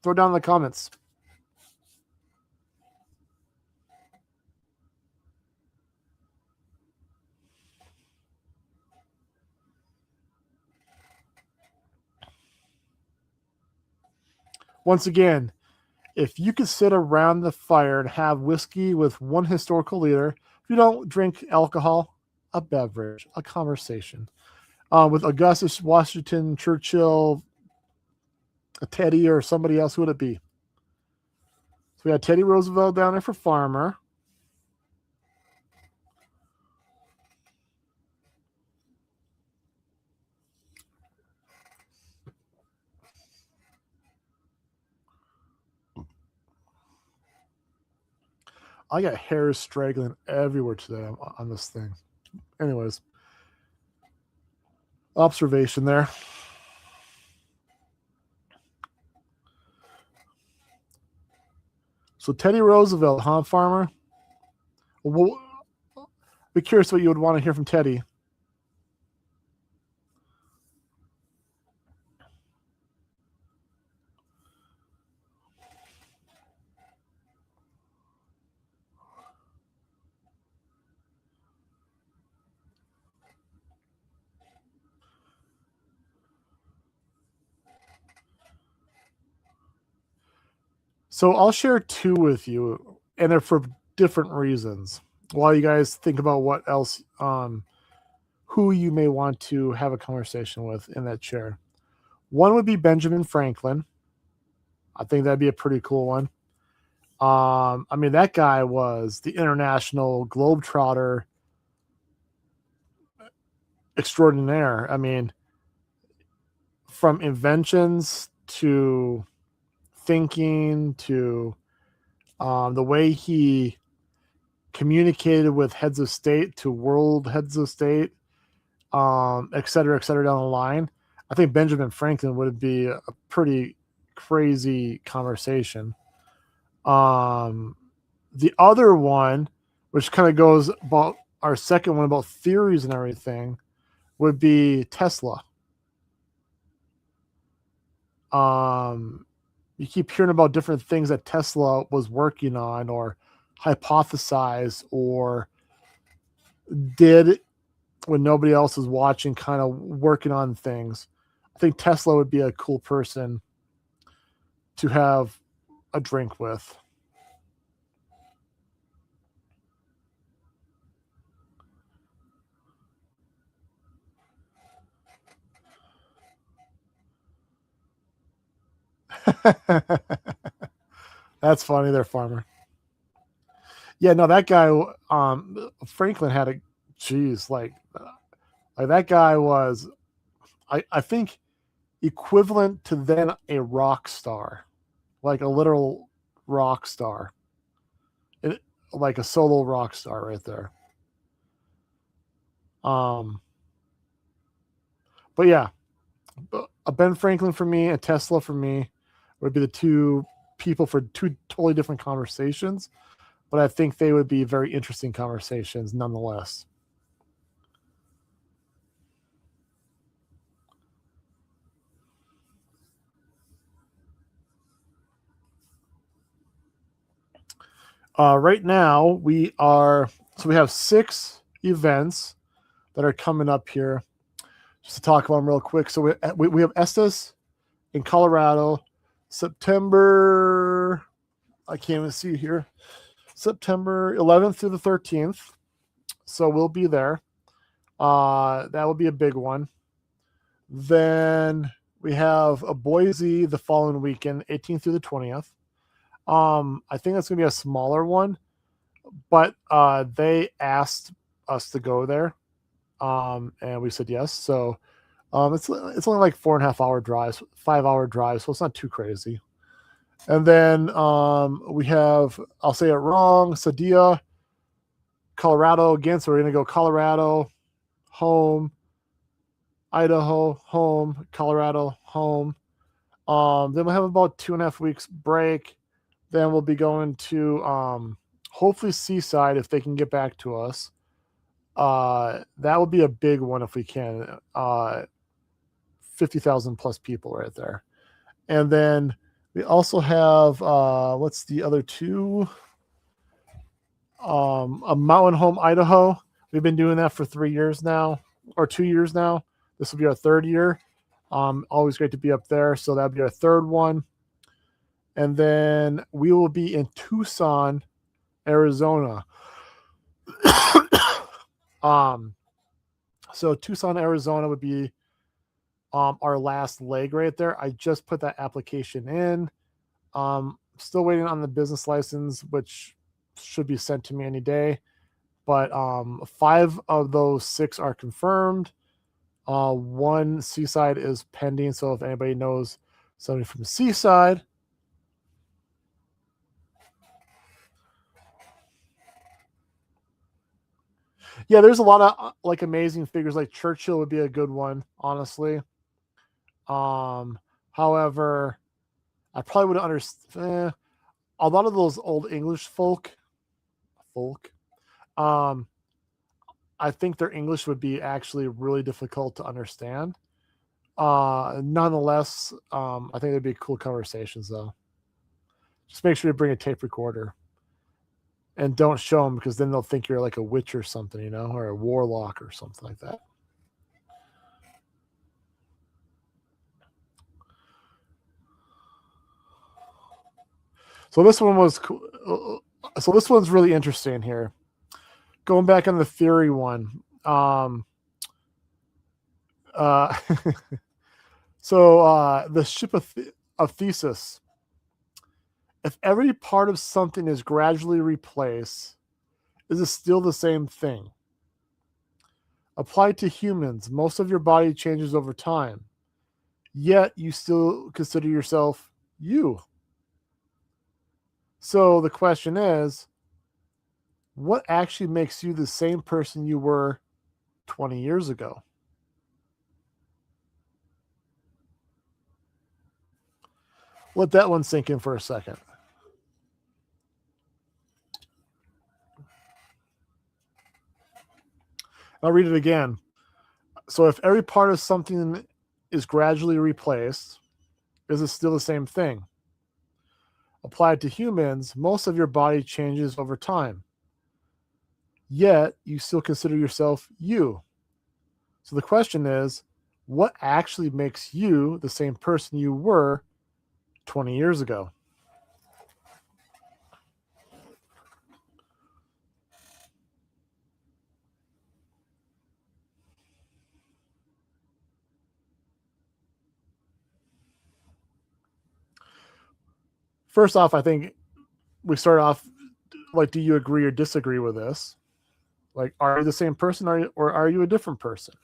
[SPEAKER 1] Throw down in the comments. Once again, if you could sit around the fire and have whiskey with one historical leader, if you don't drink alcohol, a beverage, a conversation, with Augustus, Washington, Churchill, a Teddy, or somebody else, who would it be? So we had Teddy Roosevelt down there for farmer. I got hairs straggling everywhere today on this thing. Anyways, observation there. So Teddy Roosevelt, huh, farmer? Well, be curious what you would want to hear from Teddy. So I'll share 2 with you, and they're for different reasons. While you guys think about what else, who you may want to have a conversation with in that chair. One would be Benjamin Franklin. I think that'd be a pretty cool one. I mean, that guy was the international globetrotter extraordinaire. I mean, from inventions to thinking to the way he communicated with heads of state to world heads of state, et cetera, down the line. I think Benjamin Franklin would be a pretty crazy conversation. The other one, which kind of goes about our second one about theories and everything, would be Tesla. You keep hearing about different things that Tesla was working on or hypothesized or did when nobody else is watching, kind of working on things. I think Tesla would be a cool person to have a drink with. That's funny there, farmer. Yeah, no, that guy, Franklin had a, geez, like that guy was, I think, equivalent to then a rock star, like a literal rock star, it, like a solo rock star right there. Um, but yeah, a Ben Franklin for me, a Tesla for me would be the 2 people for two totally different conversations, but I think they would be very interesting conversations nonetheless. Right now, we have 6 events that are coming up here. Just to talk about them real quick. So we have Estes in Colorado, September. I can't even see here. September 11th through the 13th. So we'll be there. That will be a big one. Then we have a Boise the following weekend, 18th through the 20th. I think that's gonna be a smaller one, but they asked us to go there, and we said yes. So it's only like 4.5 hour drives, 5 hour drives, so it's not too crazy. And then we have, I'll say it wrong, Sadia, Colorado again. So we're gonna go Colorado, home, Idaho, home, Colorado, home. Then we'll have about 2.5 weeks break. Then we'll be going to hopefully Seaside if they can get back to us. That would be a big one if we can. 50,000 plus people right there. And then we also have what's the other two? A Mountain Home, Idaho. We've been doing that for 3 years now, or 2 years now. This will be our 3rd year. Always great to be up there. So that'll be our 3rd one. And then we will be in Tucson, Arizona. So Tucson, Arizona would be our last leg right there. I just put that application in. Still waiting on the business license, which should be sent to me any day. But 5 of those 6 are confirmed. 1 Seaside is pending. So if anybody knows somebody from Seaside, yeah, there's a lot of like amazing figures. Like Churchill would be a good one, honestly. However, I probably would understand a lot of those old English folk. Um, I think their English would be actually really difficult to understand. Nonetheless, I think it'd be cool conversations though. Just make sure you bring a tape recorder and don't show them because then they'll think you're like a witch or something, you know, or a warlock or something like that. So this one was cool. So this one's really interesting here. Going back on the theory one. Uh, so the ship of Thesis. If every part of something is gradually replaced, is it still the same thing? Applied to humans, most of your body changes over time, yet you still consider yourself you. So the question is, what actually makes you the same person you were 20 years ago? Let that one sink in for a second. I'll read it again. So if every part of something is gradually replaced, is it still the same thing? Applied to humans, most of your body changes over time, yet you still consider yourself you. So the question is, what actually makes you the same person you were 20 years ago? First off, I think we start off like, do you agree or disagree with this? Like, are you the same person, or are you a different person?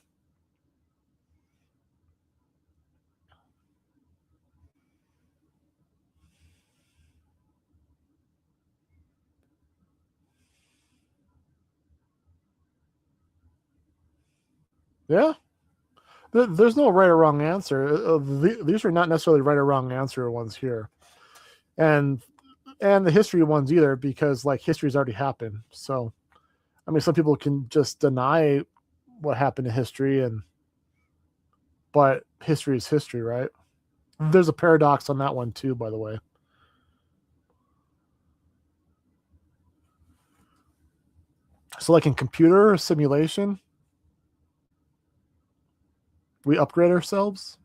[SPEAKER 1] Yeah, there's no right or wrong answer. These are not necessarily right or wrong answer ones here. and the history ones either, because like history's already happened. So I mean, some people can just deny what happened in history, but history is history, right? There's a paradox on that one too, by the way. So like in computer simulation, we upgrade ourselves.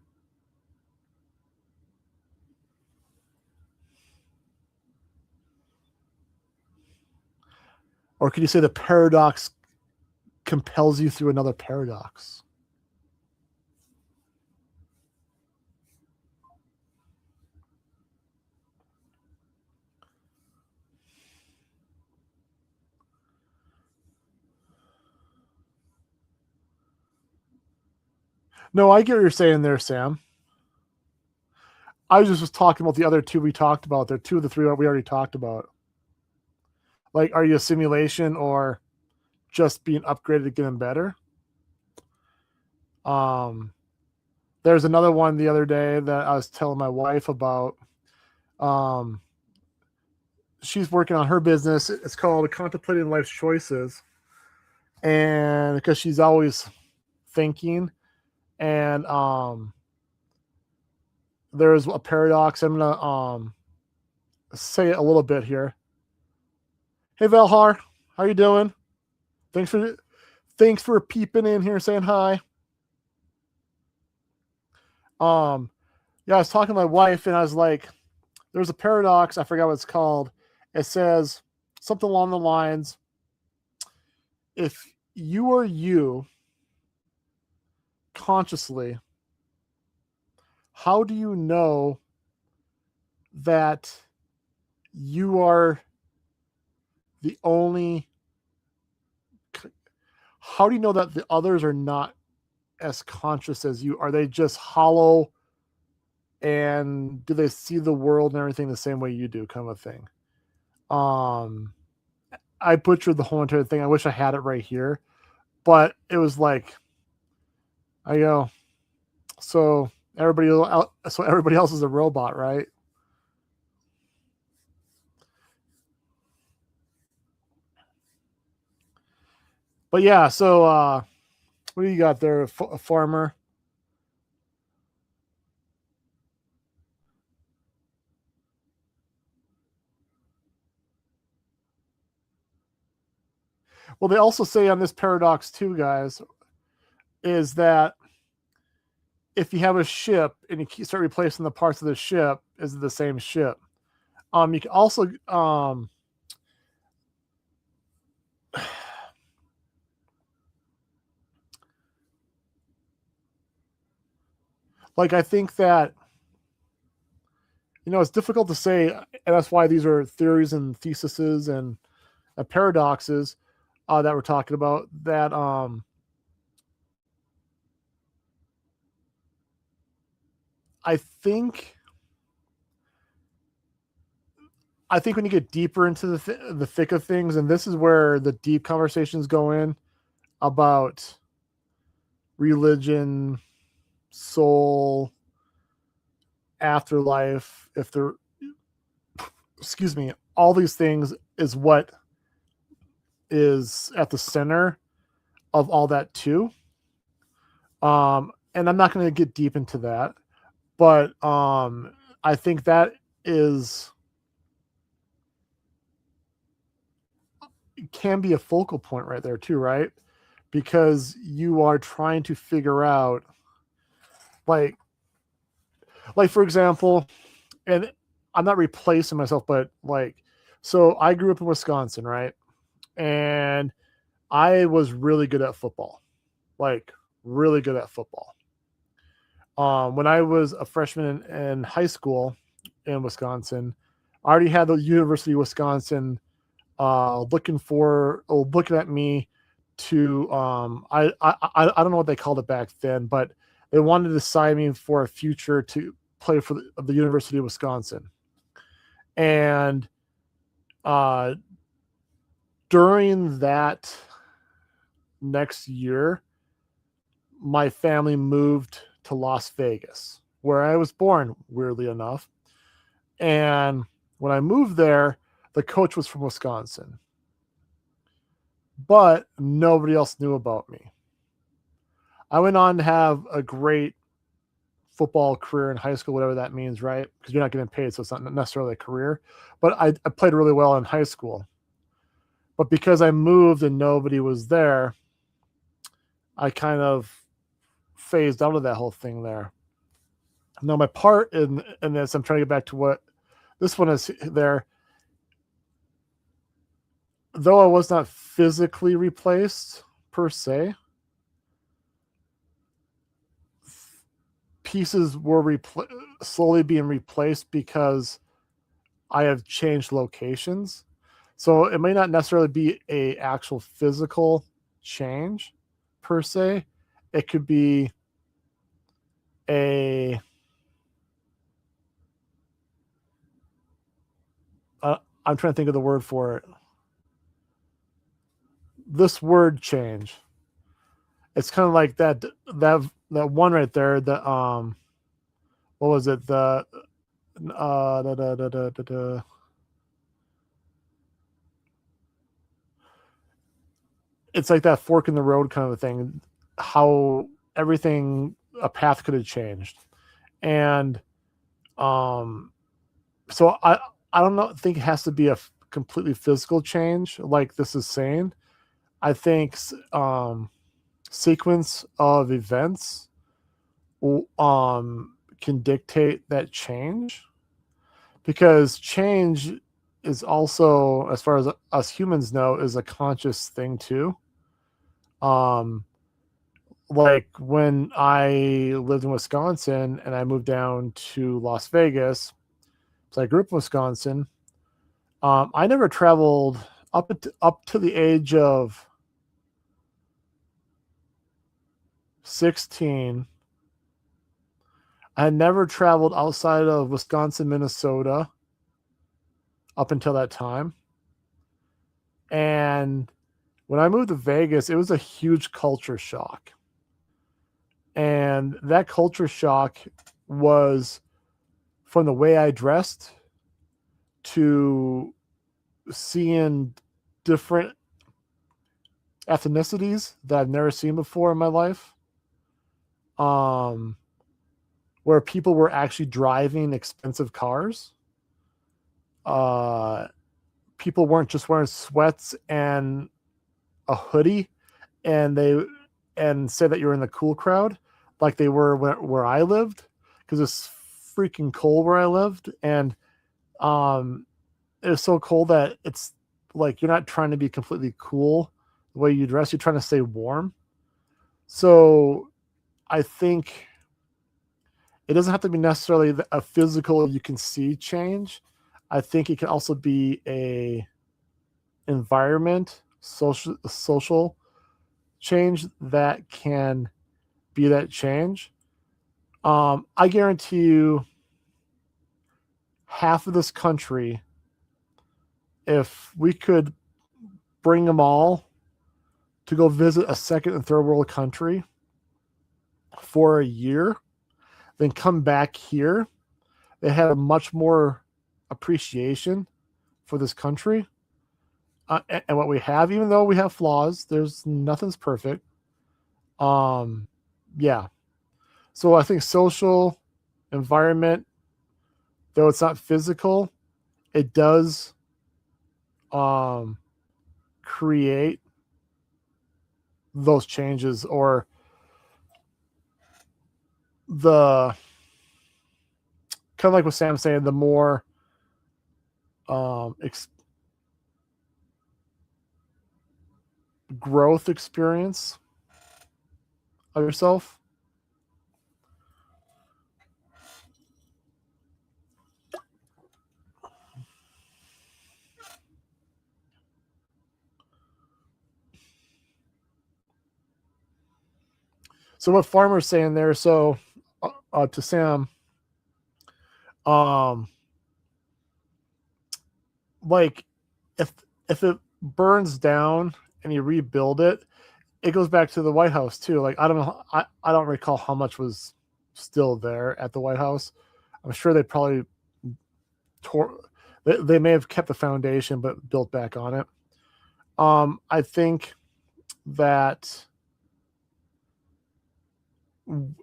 [SPEAKER 1] Or could you say the paradox compels you through another paradox? No, I get what you're saying there, Sam. I was just talking about the other two we talked about. They're two of the three that we already talked about. Like, are you a simulation or just being upgraded to get them better? Um, there's another one the other day that I was telling my wife about. Um, she's working on her business. It's called Contemplating Life's Choices. And because she's always thinking, and there's a paradox. I'm gonna say it a little bit here. Hey Valhar, how you doing? Thanks for peeping in here, saying hi. Um, yeah, I was talking to my wife, and I was like, "There's a paradox. I forgot what it's called. It says something along the lines: if you are you consciously, how do you know that you are the only? How do you know that the others are not as conscious as you? Are they just hollow? And do they see the world and everything the same way you do, kind of a thing? Um, I butchered the whole entire thing. I wish I had it right here, but it was like, I go, so everybody else is a robot, right? But yeah, so what do you got there, a farmer? Well, they also say on this paradox too, guys, is that if you have a ship and you start replacing the parts of the ship, is it the same ship? You can also like I think that it's difficult to say, and that's why these are theories and theses and paradoxes that we're talking about. That I think when you get deeper into the thick of things, and this is where the deep conversations go in about religion, soul, afterlife, if they're, excuse me, all these things is what is at the center of all that too. And I'm not going to get deep into that, but I think that is can be a focal point right there too, right? Because you are trying to figure out, like for example, and I'm not replacing myself, but like, so I grew up in Wisconsin, right? And I was really good at football, like really good at football. When I was a freshman in high school in Wisconsin, I already had the University of Wisconsin looking at me to I don't know what they called it back then, but they wanted to sign me for a future to play for the University of Wisconsin. And uh, during that next year, my family moved to Las Vegas, where I was born, weirdly enough. And When I moved there, the coach was from Wisconsin, but nobody else knew about me. I went on to have a great football career in high school, whatever that means, right? Because you're not getting paid, so it's not necessarily a career. But I played really well in high school. But because I moved and nobody was there, I kind of phased out of that whole thing there. Now, my part in this, I'm trying to get back to what this one is there. Though I was not physically replaced per se, pieces were slowly being replaced because I have changed locations. So it may not necessarily be a actual physical change per se. It could be a I'm trying to think of the word for it. This word change. It's kind of like that one right there. The what was it? The da, da, da, da, da, da. It's like that fork in the road kind of a thing. How everything a path could have changed, and so I don't know. Think it has to be a completely physical change, like this is saying. I think sequence of events can dictate that change, because change is also, as far as us humans know, is a conscious thing too. Um, like when I lived in Wisconsin and I moved down to Las Vegas, so I grew up in Wisconsin. I never traveled up to the age of 16. I had never traveled outside of Wisconsin, Minnesota up until that time. And when I moved to Vegas, it was a huge culture shock. And that culture shock was from the way I dressed to seeing different ethnicities that I've never seen before in my life. Where people were actually driving expensive cars. People weren't just wearing sweats and a hoodie, and say that you're in the cool crowd, like they were where I lived, because it's freaking cold where I lived, and it was so cold that it's like you're not trying to be completely cool the way you dress, you're trying to stay warm. So I think it doesn't have to be necessarily a physical you can see change. I think it can also be a environment, social change that can be that change. I guarantee you, half of this country, if we could bring them all to go visit a second and third world country for a year, then come back here, they have a much more appreciation for this country and what we have, even though we have flaws. There's nothing's perfect. Yeah. So I think social environment, though it's not physical, it does create those changes, or the kind of like what Sam's saying, the more growth experience of yourself. So what Farmer's saying there, so to Sam, like if it burns down and you rebuild it, it goes back to the White House too. Like I don't know, I don't recall how much was still there at the White House. I'm sure they probably tore They may have kept the foundation but built back on it. I think that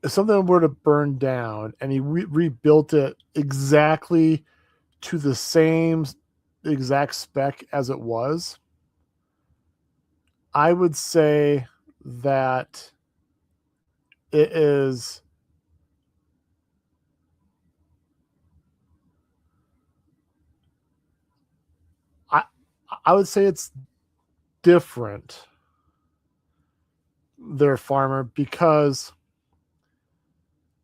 [SPEAKER 1] if something were to burn down and he rebuilt it exactly to the same exact spec as it was, I would say that it is I I would say it's different, their farmer, because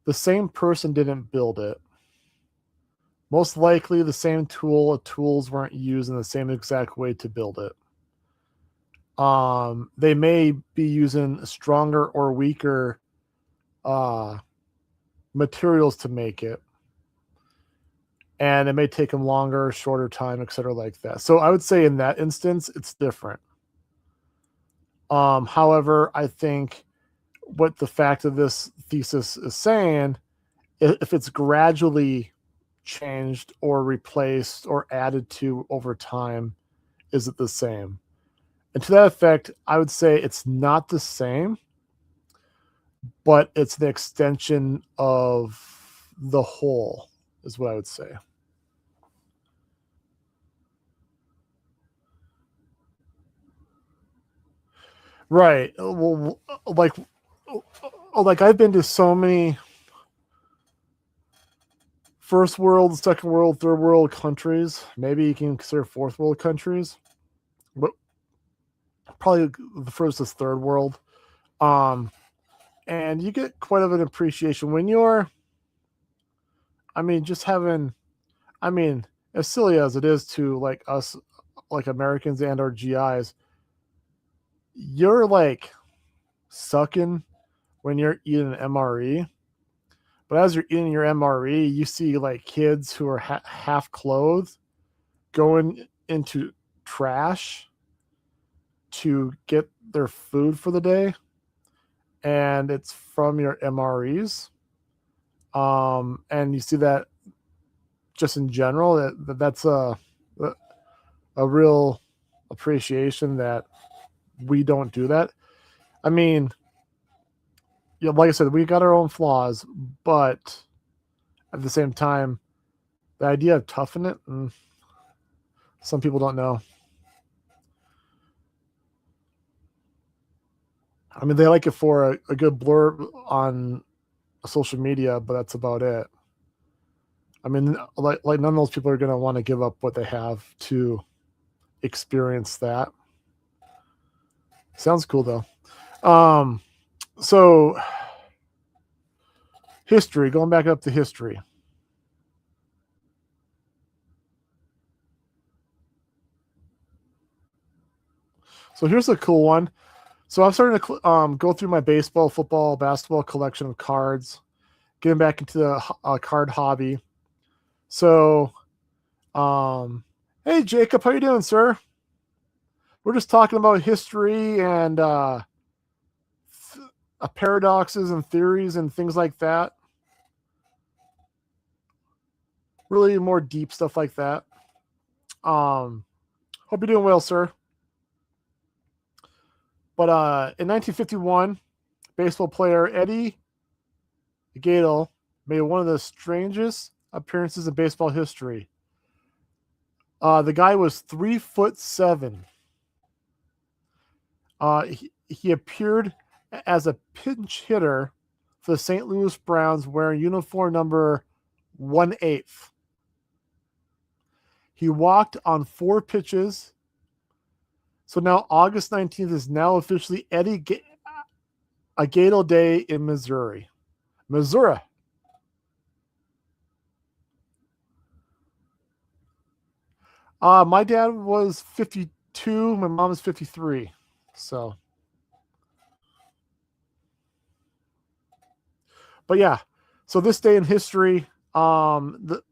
[SPEAKER 1] the same person didn't build it. Most likely the same tools weren't used in the same exact way to build it. They may be using stronger or weaker uh materials to make it, and it may take them longer, shorter time, etc., like that. So I would say in that instance, it's different. However, I think what the fact of this thesis is saying, if it's gradually changed or replaced or added to over time, is it the same? And to that effect, I would say it's not the same, but it's the extension of the whole, is what I would say. Right. Well, like I've been to so many first world, second world, third world countries. Maybe you can consider fourth world countries, but probably the first is third world. Um, and you get quite of an appreciation when you're. I mean, just having. I mean, as silly as it is to like us, like Americans and our GIs, you're like sucking when you're eating an MRE. But as you're eating your MRE, you see like kids who are half clothed going into trash to get their food for the day, and it's from your MREs. And you see that just in general, that's a real appreciation that we don't do that. I mean, yeah, like I said, we got our own flaws, but at the same time, the idea of toughing it, some people don't know. I mean, they like it for a good blurb on social media, but that's about it. I mean, like none of those people are going to want to give up what they have to experience that. Sounds cool though. So history, going back up to history. So here's a cool one. So I'm starting to go through my baseball, football, basketball collection of cards, getting back into the card hobby. So, hey Jacob, how you doing, sir? We're just talking about history and paradoxes and theories and things like that. Really more deep stuff like that. Um, Hope you're doing well, sir. But in 1951, baseball player Eddie Gaedel made one of the strangest appearances in baseball history. The guy was 3'7". He appeared as a pinch hitter for the St. Louis Browns wearing uniform number 1/8. He walked on 4 pitches. So now August 19th is now officially a Gaedel Day in Missouri. Missouri. My dad was 52. My mom is 53. So, but yeah. So this day in history, the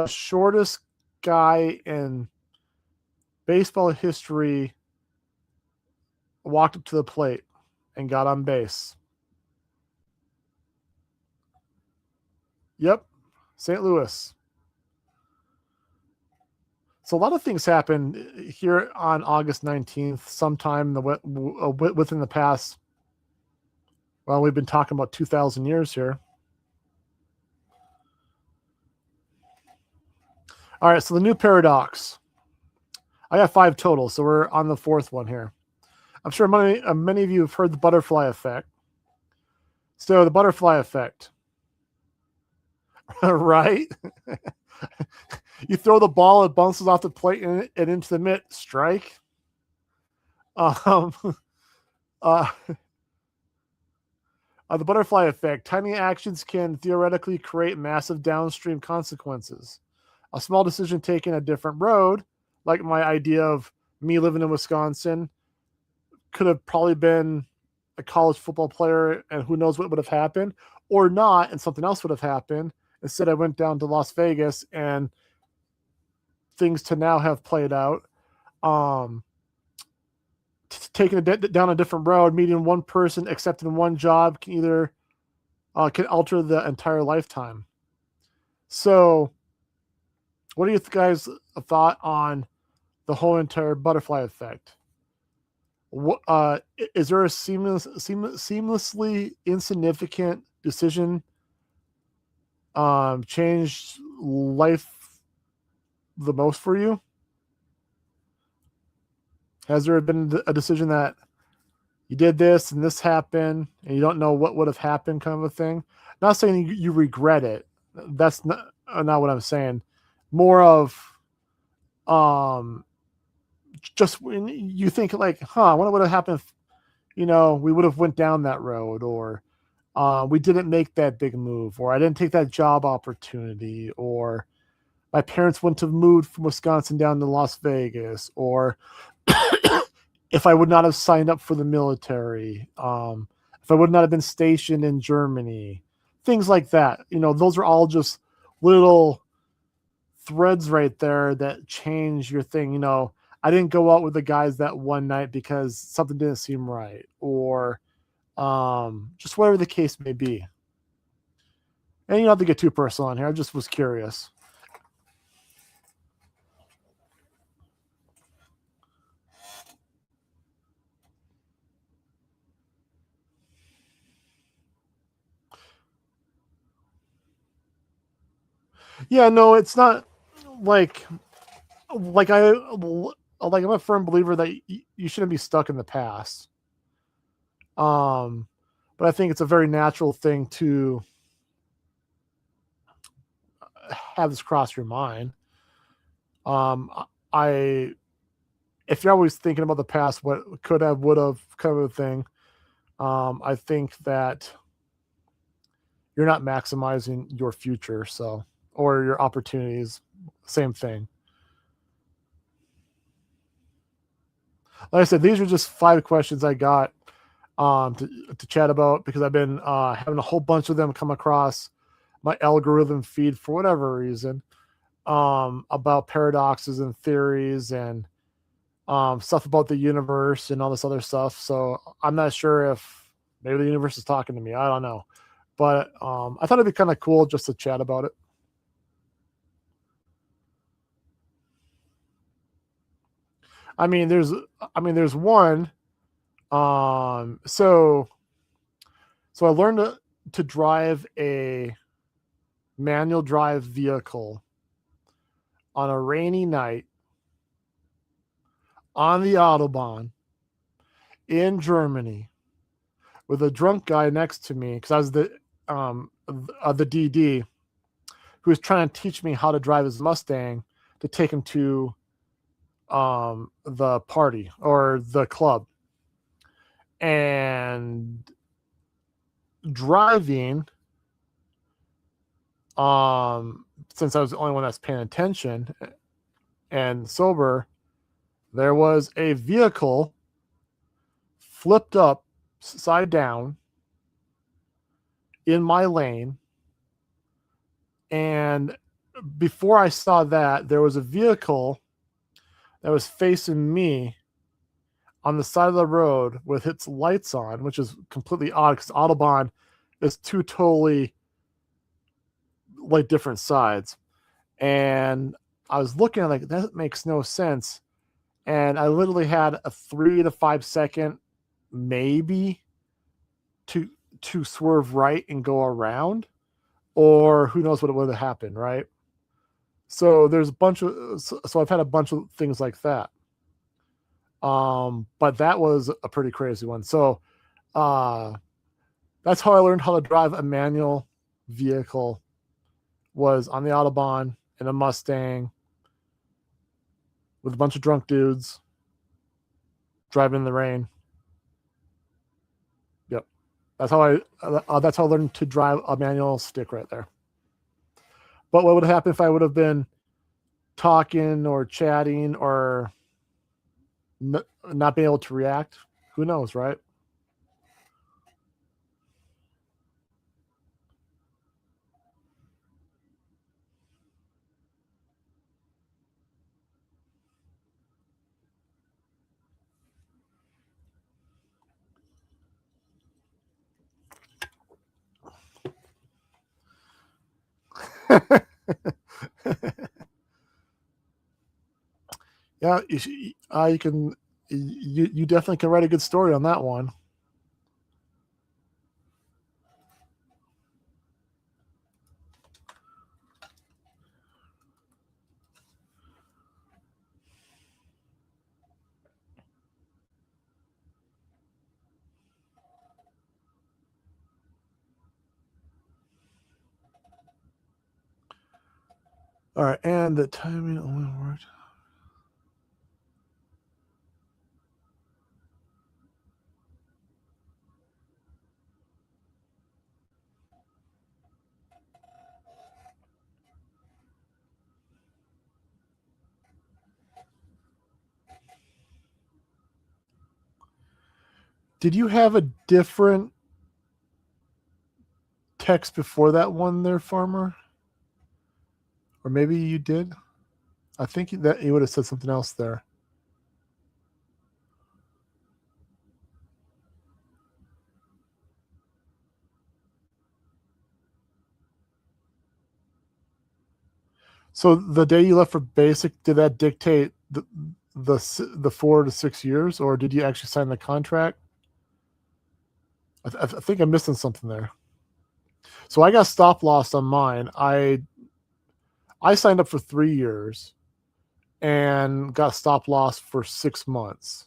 [SPEAKER 1] shortest guy in baseball history walked up to the plate and got on base. Yep, St. Louis. So a lot of things happened here on August 19th, sometime within the past. Well, we've been talking about 2,000 years here. All right, so the new paradox. I got 5 total, so we're on the 4th one here. I'm sure many of you have heard the butterfly effect. So the butterfly effect, right? You throw the ball, it bounces off the plate and into the mitt. Strike. Um, uh, the butterfly effect. Tiny actions can theoretically create massive downstream consequences. A small decision taken a different road, like my idea of me living in Wisconsin, could have probably been a college football player, and who knows what would have happened, or not, and something else would have happened. Instead, I went down to Las Vegas, and things to now have played out. Taking down a different road, meeting one person, accepting one job can either can alter the entire lifetime. So, what do you guys thought on the whole entire butterfly effect? What is there a seamlessly insignificant decision changed life the most for you? Has there been a decision that you did this and this happened and you don't know what would have happened, kind of a thing? Not saying you regret it. That's not what I'm saying. More of just when you think like, I wonder what would have happened if, we would have went down that road, or we didn't make that big move, or I didn't take that job opportunity, or my parents wouldn't have moved from Wisconsin down to Las Vegas, or if I would not have signed up for the military, if I would not have been stationed in Germany, things like that. Those are all just little threads right there that change your thing. I didn't go out with the guys that one night because something didn't seem right, or just whatever the case may be. And you don't have to get too personal on here. I just was curious. Yeah, no, it's not like I'm a firm believer that you shouldn't be stuck in the past. But I think it's a very natural thing to have this cross your mind. I If you're always thinking about the past, what could have, would have, kind of a thing, I think that you're not maximizing your future, or your opportunities. Same thing. Like I said, these are just 5 questions I got to chat about, because I've been having a whole bunch of them come across my algorithm feed for whatever reason, about paradoxes and theories and stuff about the universe and all this other stuff. So I'm not sure if maybe the universe is talking to me. I don't know. But I thought it'd be kind of cool just to chat about it. There's one. So I learned to drive a manual drive vehicle on a rainy night on the Autobahn in Germany with a drunk guy next to me, because I was the DD who was trying to teach me how to drive his Mustang to take him to the party or the club. And driving, since I was the only one that's paying attention and sober, there was a vehicle flipped up side down in my lane. And before I saw that, there was a vehicle that was facing me on the side of the road with its lights on, which is completely odd because Autobahn is 2 totally like different sides. And I was looking at like that makes no sense, and I literally had a 3 to 5 second maybe to swerve right and go around, or who knows what would have happened, right? So there's a bunch of so I've had a bunch of things like that. But that was a pretty crazy one. So uh that's how I learned how to drive a manual vehicle, was on the Autobahn in a Mustang with a bunch of drunk dudes driving in the rain. Yep. That's how I learned to drive a manual stick right there. But what would happen if I would have been talking or chatting or not being able to react? Who knows, right? Yeah, you can. You definitely can write a good story on that one. All right, and the timing only worked. Did you have a different text before that one there, Farmer? Or maybe you did? I think that you would have said something else there. So the day you left for basic, did that dictate the 4 to 6 years, or did you actually sign the contract? I think I'm missing something there. So I got stop loss on mine. I signed up for 3 years and got stop loss for 6 months.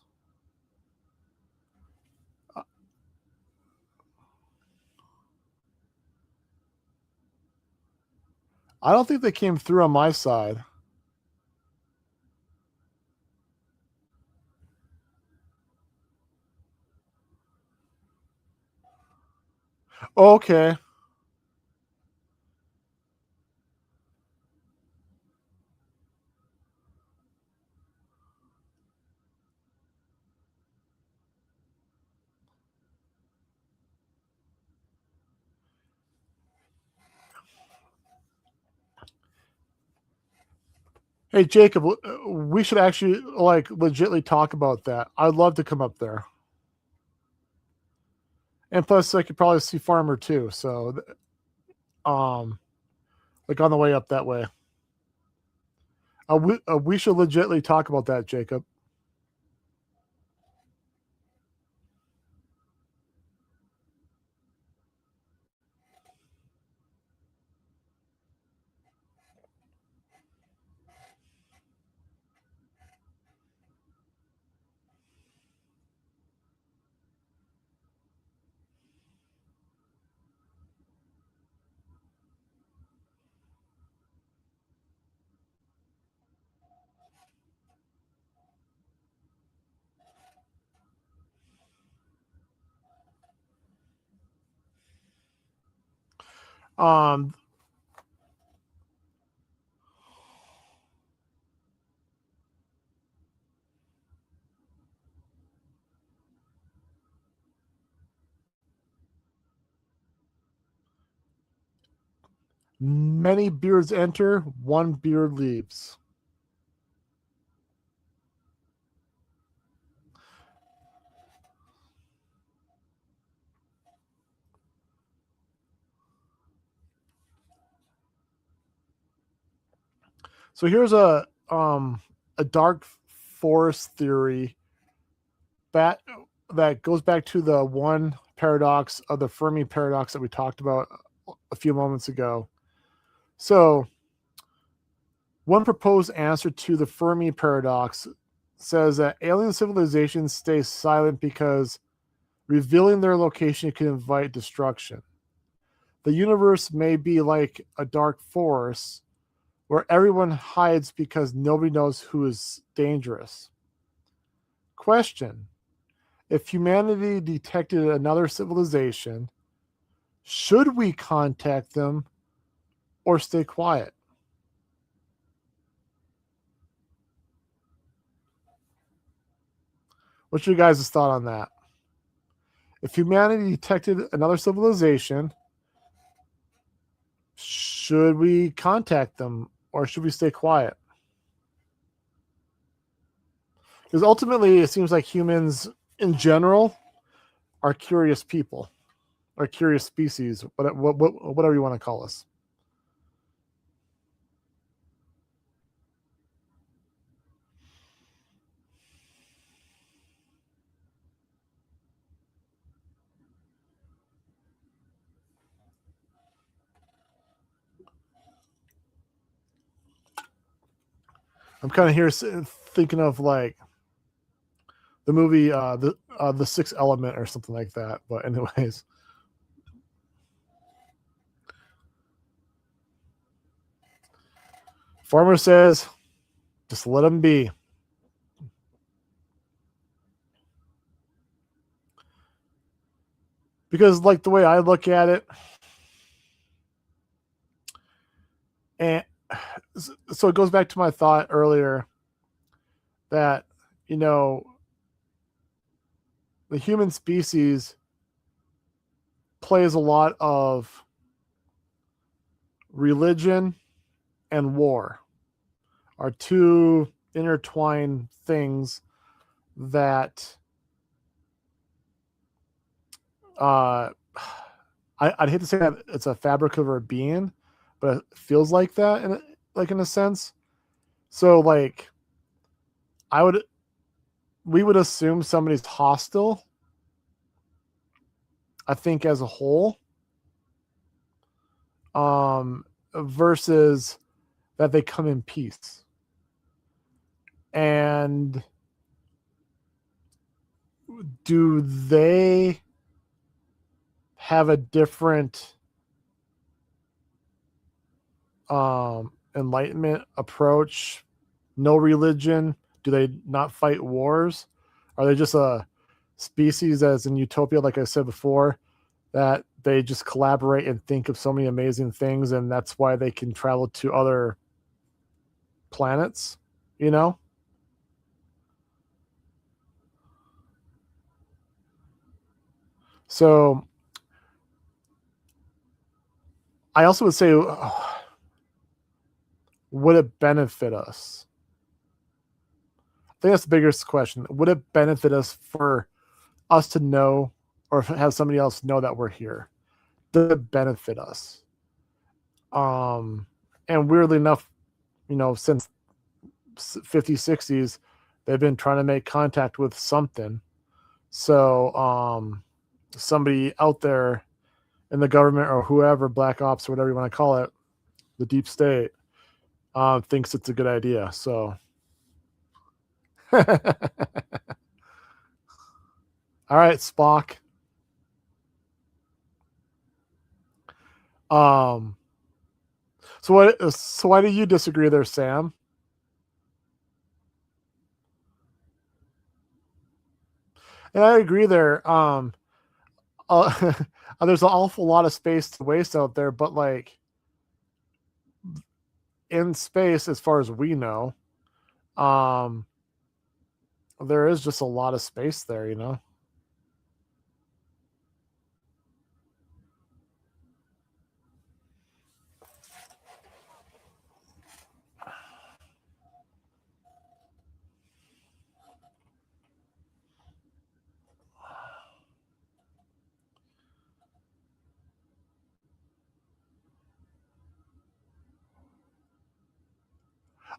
[SPEAKER 1] I don't think they came through on my side. Okay. Hey Jacob, we should actually like legitly talk about that. I'd love to come up there, and plus I could probably see Farmer too. So, um, like on the way up that way. We should legitly talk about that, Jacob. Um, Many beards enter, one beard leaves. So here's a dark forest theory that goes back to the one paradox of the Fermi paradox that we talked about a few moments ago. So one proposed answer to the Fermi paradox says that alien civilizations stay silent because revealing their location can invite destruction. The universe may be like a dark forest where everyone hides because nobody knows who is dangerous. Question: if humanity detected another civilization, should we contact them or stay quiet? What's your guys' thought on that? If humanity detected another civilization, should we contact them or should we stay quiet? Because ultimately, it seems like humans in general are curious people, or curious species, whatever you want to call us. I'm kind of here thinking of like the movie the Sixth Element or something like that. But anyways, Farmer says, just let them be. Because like the way I look at it, and so it goes back to my thought earlier that you know the human species plays a lot of religion and war are two intertwined things that uh I'd hate to say that it's a fabric of our being, but it feels like that in a sense. So like I would we would assume somebody's hostile, I think as a whole, versus that they come in peace. And do they have a different enlightenment approach? No religion? Do they not fight wars? Are they just a species as in utopia, like I said before, that they just collaborate and think of so many amazing things, and that's why they can travel to other planets, you know? So I also would say, would it benefit us? I think that's the biggest question. Would it benefit us for us to know or have somebody else know that we're here? Does it benefit us? And weirdly enough, since 50s, 60s, they've been trying to make contact with something. So somebody out there in the government or whoever, black ops or whatever you want to call it, the deep state, thinks it's a good idea. So, all right, Spock. Um, so what? So why do you disagree there, Sam? And I agree there. Uh, there's an awful lot of space to waste out there, but like in space, as far as we know, um, there is just a lot of space there.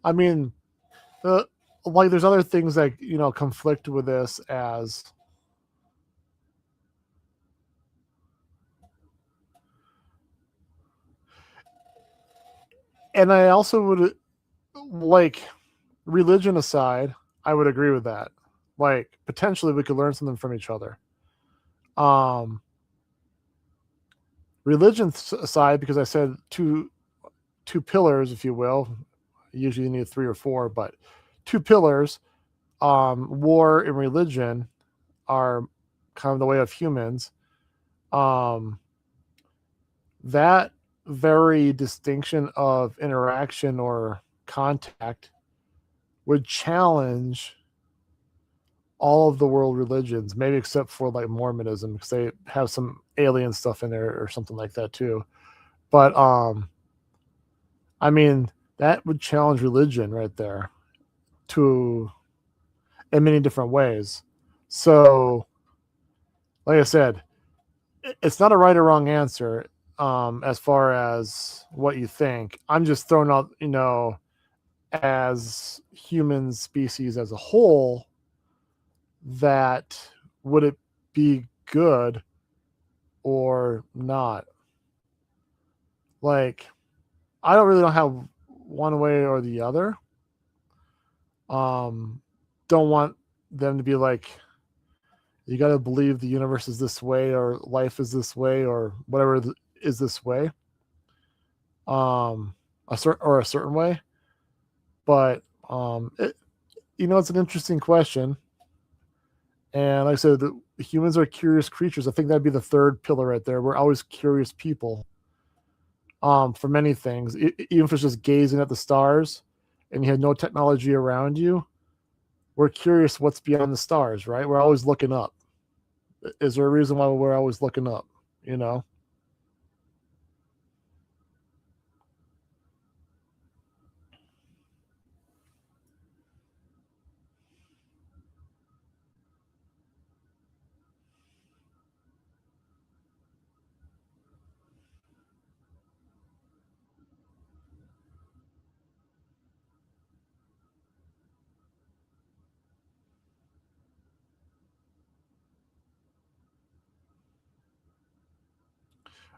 [SPEAKER 1] I mean, like there's other things that conflict with this as and I also would like religion aside, I would agree with that. Like potentially we could learn something from each other. Um Religion aside, because I said two pillars, if you will. Usually you need three or four, but two pillars, war and religion are kind of the way of humans. Um that very distinction of interaction or contact would challenge all of the world religions, maybe except for like Mormonism, because they have some alien stuff in there or something like that too. But I mean, that would challenge religion right there to in many different ways. So, like I said, it's not a right or wrong answer as far as what you think. I'm just throwing out, as human species as a whole, that would it be good or not? Like, I don't have one way or the other. Um, don't want them to be like, you got to believe the universe is this way or life is this way or whatever is this way. A certain way. But it's an interesting question. And like I said, the humans are curious creatures. I think that'd be the third pillar right there. We're always curious people. For many things, even if it's just gazing at the stars, and you have no technology around you, we're curious what's beyond the stars, right? We're always looking up. Is there a reason why we're always looking up? You know.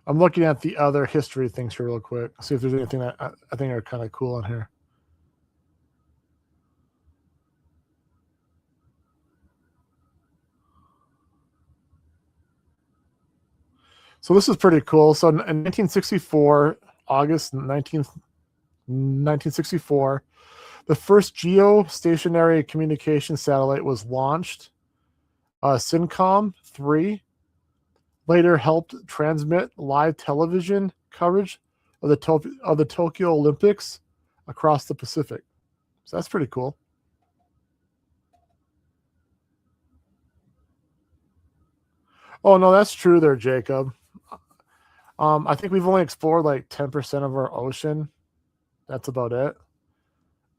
[SPEAKER 1] I'm looking at the other history things here real quick. See if there's anything that I think are kind of cool on here. So this is pretty cool. So in 1964, August 19th, 1964, the first geostationary communication satellite was launched. Syncom 3 later helped transmit live television coverage of the Tokyo Olympics across the Pacific. So that's pretty cool. Oh no, that's true there, Jacob. I think we've only explored like 10% of our ocean. That's about it.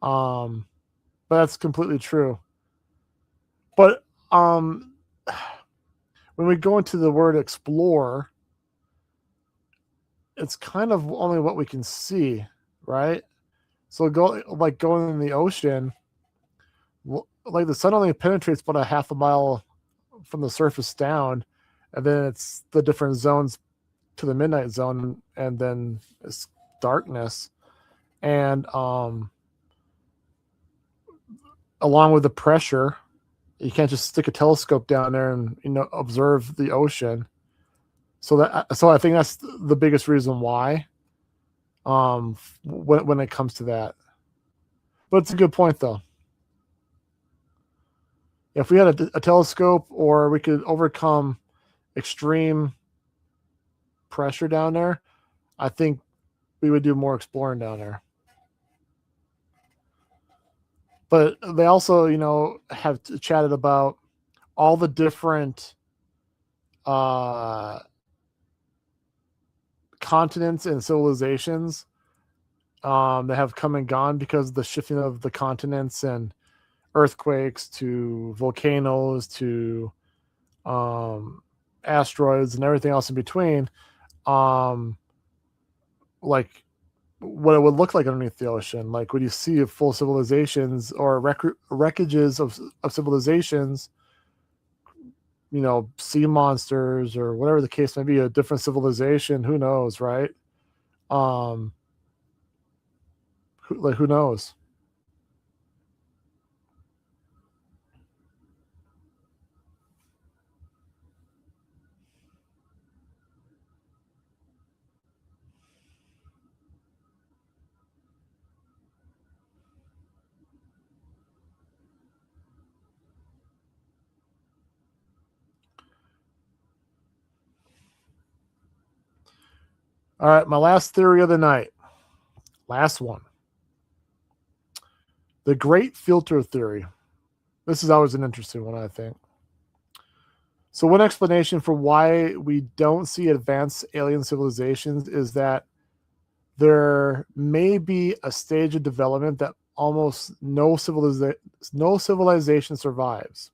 [SPEAKER 1] Um, but that's completely true. But when we go into the word explore, it's kind of only what we can see, right? So going in the ocean, like the sun only penetrates about a half a mile from the surface down, and then it's the different zones to the midnight zone, and then it's darkness. And along with the pressure, you can't just stick a telescope down there and observe the ocean. So I think that's the biggest reason why when it comes to that. But it's a good point though. If we had a telescope, or we could overcome extreme pressure down there, I think we would do more exploring down there. But they also, have chatted about all the different uh, continents and civilizations that have come and gone because of the shifting of the continents and earthquakes to volcanoes to um, asteroids and everything else in between. Um, like what it would look like underneath the ocean. Like, would you see full civilizations or wreckages of civilizations, sea monsters or whatever the case may be, a different civilization? Who knows, right? Um, who knows? All right, my last theory of the night. Last one. The Great Filter Theory. This is always an interesting one, I think. So, one explanation for why we don't see advanced alien civilizations is that there may be a stage of development that almost no civilization survives.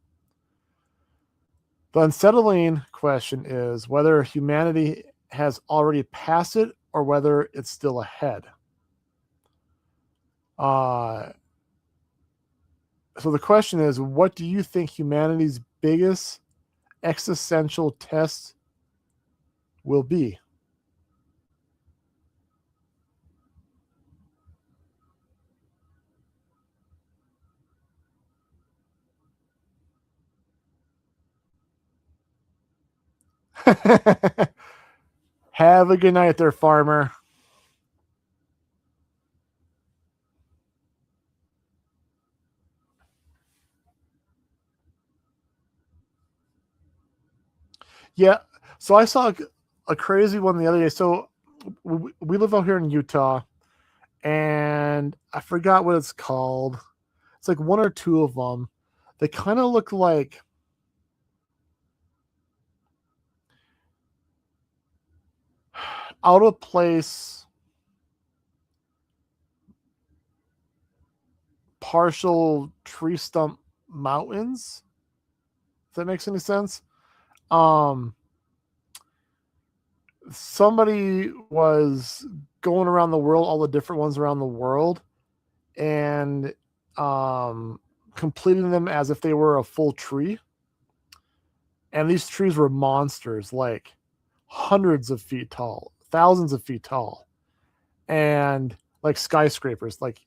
[SPEAKER 1] The unsettling question is whether humanity has already passed it or whether it's still ahead. So the question is, what do you think humanity's biggest existential test will be? Have a good night there, farmer. Yeah. So I saw a crazy one the other day. So we live out here in Utah, and I forgot what it's called. It's like one or two of them. They kind of look like out of place, partial tree stump mountains. If that makes any sense. Um, Somebody was going around the world, all the different ones around the world, and completing them as if they were a full tree. And these trees were monsters, like hundreds of feet tall, thousands of feet tall, and like skyscrapers, like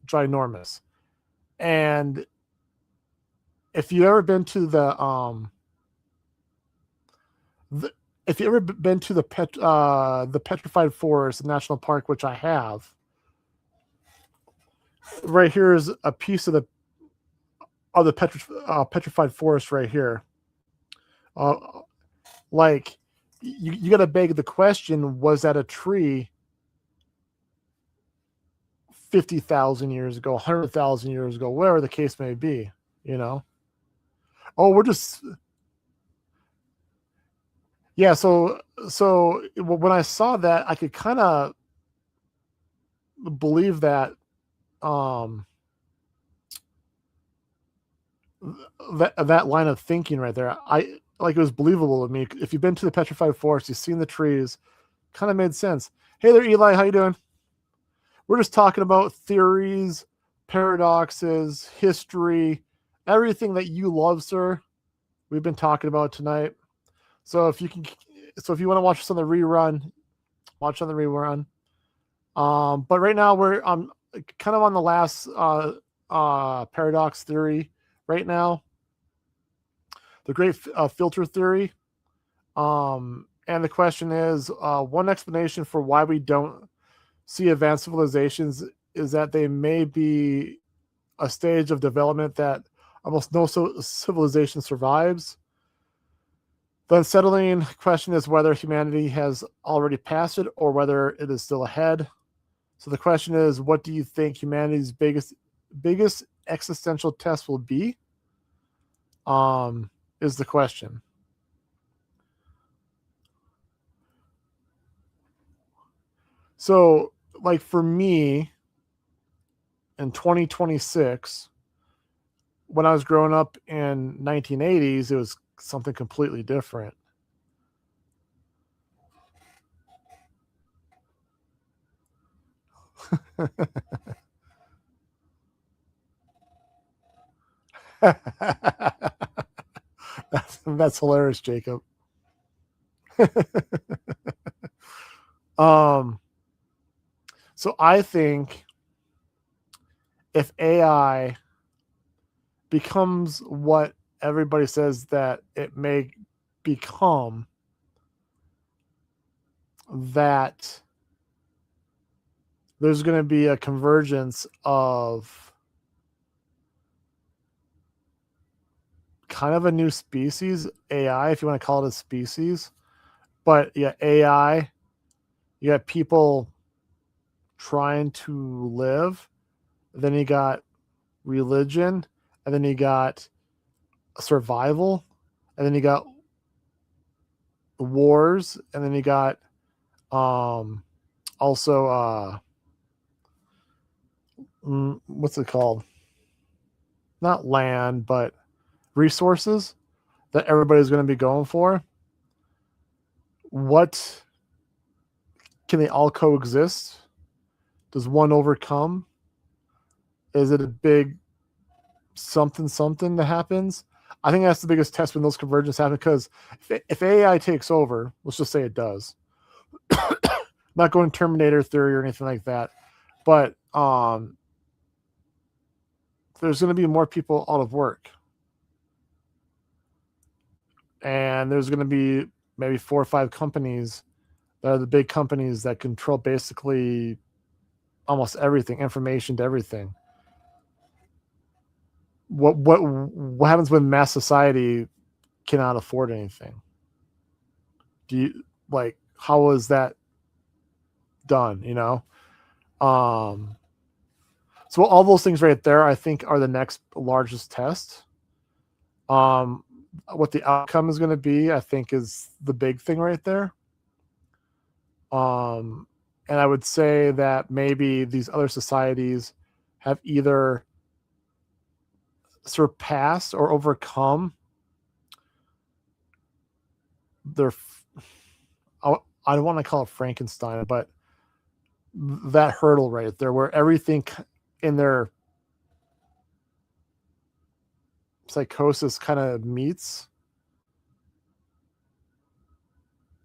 [SPEAKER 1] ginormous. And if you've ever been to the if you ever been to the Petrified Forest National Park, which I have, right here is a piece of the Petrified Forest right here. Uh, like you got to beg the question: was that a tree 50,000 years ago, 100,000 years ago, whatever the case may be? You know. Oh, we're just yeah. So when I saw that, I could kind of believe um that line of thinking right there. I like it was believable to me. If you've been to the Petrified Forest, you've seen the trees, kind of made sense. Hey there, Eli, how you doing? We're just talking about theories, paradoxes, history, everything that you love, sir. We've been talking about tonight. So if you want to watch us on the rerun, watch on the rerun. But right now we're kind of on the last paradox theory right now, the great filter theory. And the question is, one explanation for why we don't see advanced civilizations is that they may be a stage of development that almost no civilization survives. The unsettling question is whether humanity has already passed it or whether it is still ahead. So the question is, what do you think humanity's biggest existential test will be? Is the question. So, like for me, in 2026, when I was growing up in 1980s, it was something completely different. That's hilarious, Jacob. um, so I think if AI becomes what everybody says that it may become, that there's going to be a convergence of kind of a new species, AI, if you want to call it a species. But yeah, AI, you got people trying to live, then you got religion, and then you got survival, and then you got wars, and then you got um also what's it called? Not land, but resources that everybody's going to be going for. What can they all coexist? Does one overcome? Is it a big something something that happens? I think that's the biggest test when those convergences happen, because if AI takes over, let's just say it does. Not going Terminator theory or anything like that, but there's going to be more people out of work, and there's going to be maybe 4 or 5 companies that are the big companies that control basically almost everything, information to everything. What happens when mass society cannot afford anything? Do you like how is that done? So all those things right there, I think, are the next largest test. What the outcome is going to be, I think, is the big thing right there. And I would say that maybe these other societies have either surpassed or overcome their, I don't want to call it Frankenstein, but that hurdle right there where everything in their psychosis kind of meets,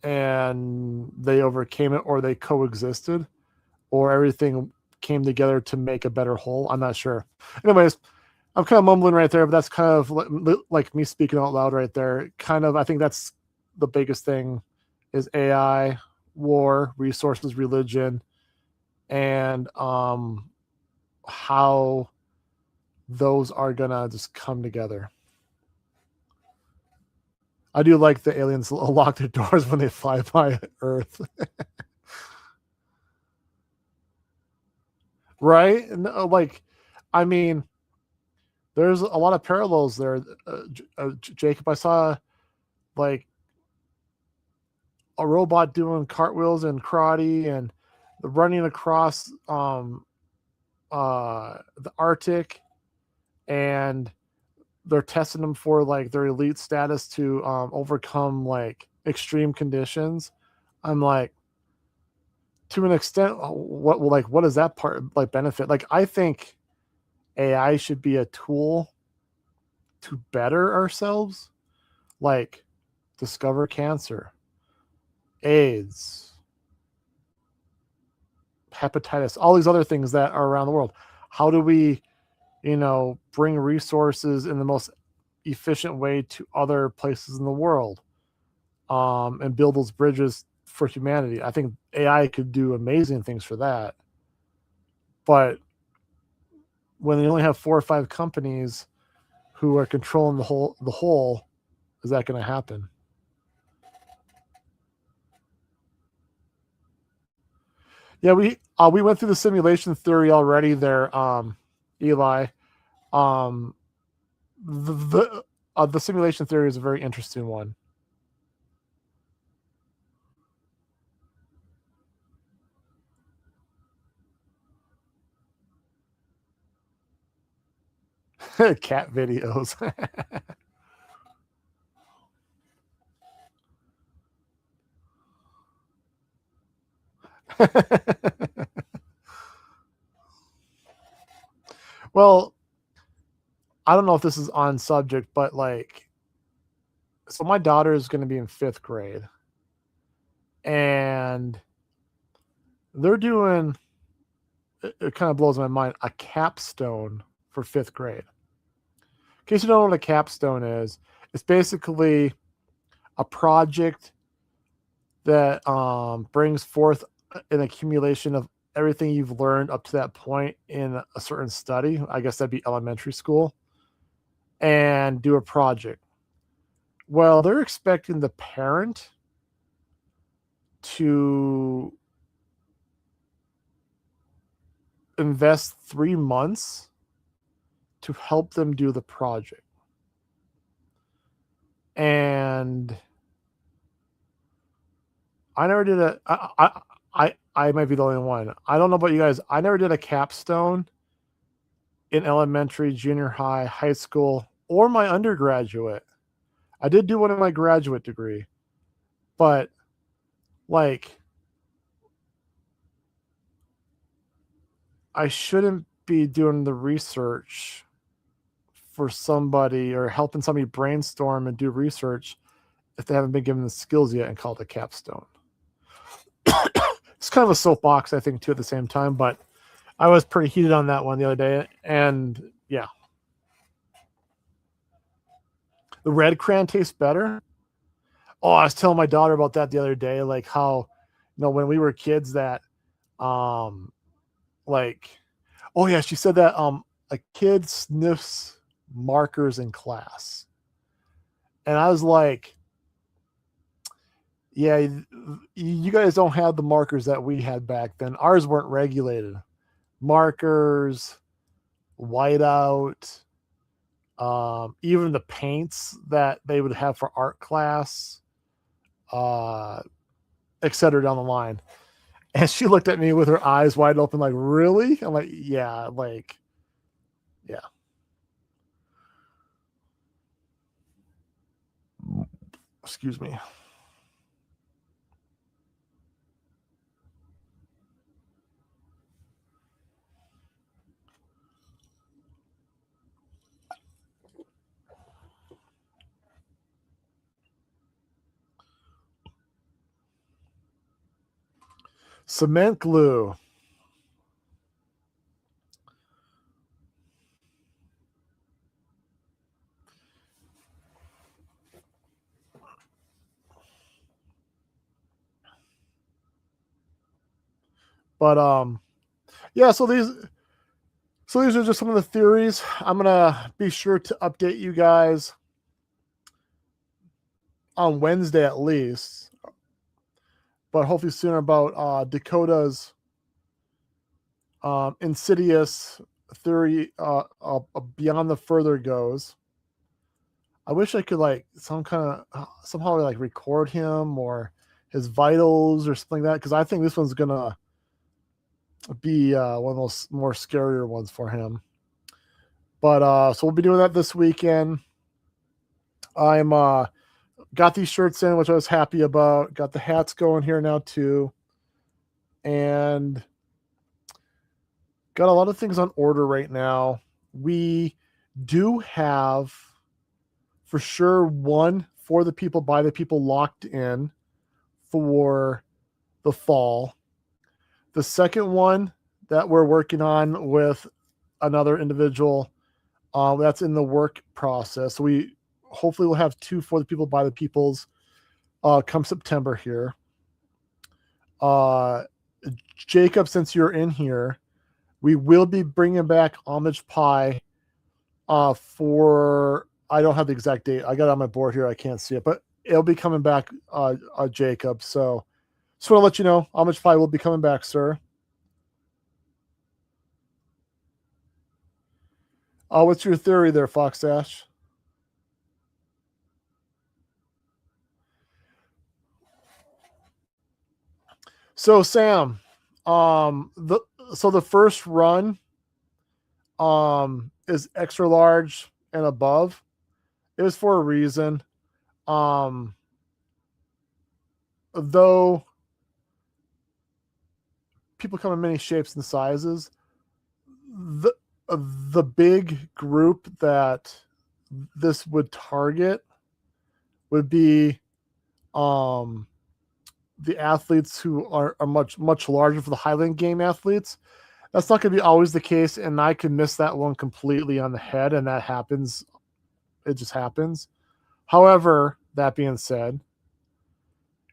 [SPEAKER 1] and they overcame it, or they coexisted, or everything came together to make a better whole. I'm not sure. Anyways, I'm kind of mumbling right there, but that's kind of like me speaking out loud right there. Kind of, I think that's the biggest thing is AI, war, resources, religion, and how those are gonna just come together. I do like the aliens lock their doors when they fly by Earth. Right? Like, I mean, there's a lot of parallels there. Jacob, I saw like a robot doing cartwheels and karate and running across the Arctic, and they're testing them for like their elite status to overcome like extreme conditions. I'm like, to an extent, what does that part like benefit? Like, I think AI should be a tool to better ourselves, like discover cancer, AIDS, hepatitis, all these other things that are around the world. How do we, bring resources in the most efficient way to other places in the world, and build those bridges for humanity? I think AI could do amazing things for that. But when they only have 4 or 5 companies who are controlling the whole, is that going to happen? Yeah, we went through the simulation theory already there, Eli. Um, the simulation theory is a very interesting one. Cat videos. Well, I don't know if this is on subject, but like, so my daughter is going to be in 5th grade, and they're doing, it kind of blows my mind, a capstone for 5th grade. In case you don't know what a capstone is, it's basically a project that brings forth an accumulation of everything you've learned up to that point in a certain study. I guess that'd be elementary school, and do a project. Well, they're expecting the parent to invest 3 months to help them do the project. And I never did a I might be the only one. I don't know about you guys. I never did a capstone in elementary, junior high, high school, or my undergraduate. I did do one in my graduate degree, but like, I shouldn't be doing the research for somebody or helping somebody brainstorm and do research if they haven't been given the skills yet and call it a capstone. It's kind of a soapbox, I think, too, at the same time, but I was pretty heated on that one the other day. And yeah, the red crayon tastes better. Oh, I was telling my daughter about that the other day, like how, when we were kids, that, like, oh yeah, she said that a kid sniffs markers in class. And I was like, yeah, you guys don't have the markers that we had back then. Ours weren't regulated. Markers, whiteout, even the paints that they would have for art class, etc. down the line. And she looked at me with her eyes wide open, like, really? I'm like, yeah, like, yeah. Excuse me. Cement glue. But yeah, so these are just some of the theories. I'm gonna be sure to update you guys on Wednesday at least, but hopefully sooner, about Dakota's insidious theory, beyond the further goes. I wish I could, like, somehow like record him or his vitals or something like that, because I think this one's gonna be one of those more scarier ones for him. But so we'll be doing that this weekend. I'm got these shirts in, which I was happy about. Got the hats going here now too, and got a lot of things on order right now. We do have, for sure, one for the people, by the people, locked in for the fall. The second one that we're working on with another individual, that's in the work process. So we hopefully will have two for the people, by the peoples, come September here. Jacob, since you're in here, we will be bringing back homage pie for, I don't have the exact date. I got it on my board here. I can't see it, but it'll be coming back, Jacob. So just want to let you know, homage pie will be coming back, sir. What's your theory there, Fox Ash? So Sam, the first run is extra large and above. It was for a reason. Um, though people come in many shapes and sizes, the big group that this would target would be the athletes who are much larger for the Highland game athletes. That's not going to be always the case, and I could miss that one completely on the head, and that happens. It just happens. However, that being said,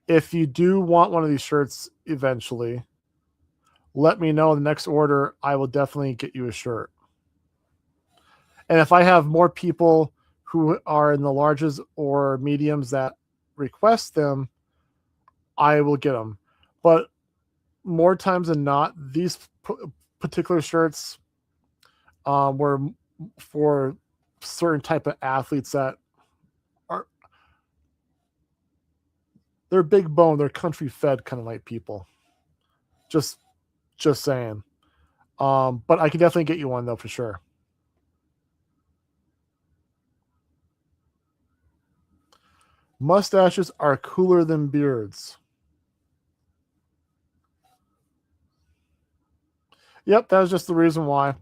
[SPEAKER 1] if you do want one of these shirts eventually, let me know in the next order. I will definitely get you a shirt. And if I have more people who are in the larges or mediums that request them, I will get them. But more times than not, these particular shirts were for certain type of athletes that are they're big bone, they're country fed kind of like people. Just saying. But I can definitely get you one though for sure. Mustaches are cooler than beards. Yep, that was just the reason why.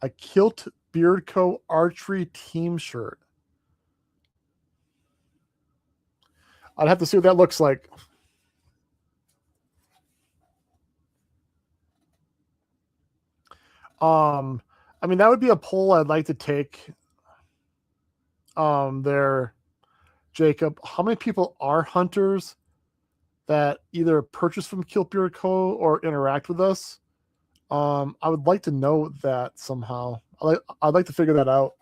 [SPEAKER 1] A Kilt Beard Co. archery team shirt. I'd have to see what that looks like. I mean, that would be a poll I'd like to take. There, Jacob. How many people are hunters that either purchase from Kilt Beard Co. or interact with us? I would like to know that somehow. I'd like to figure that out.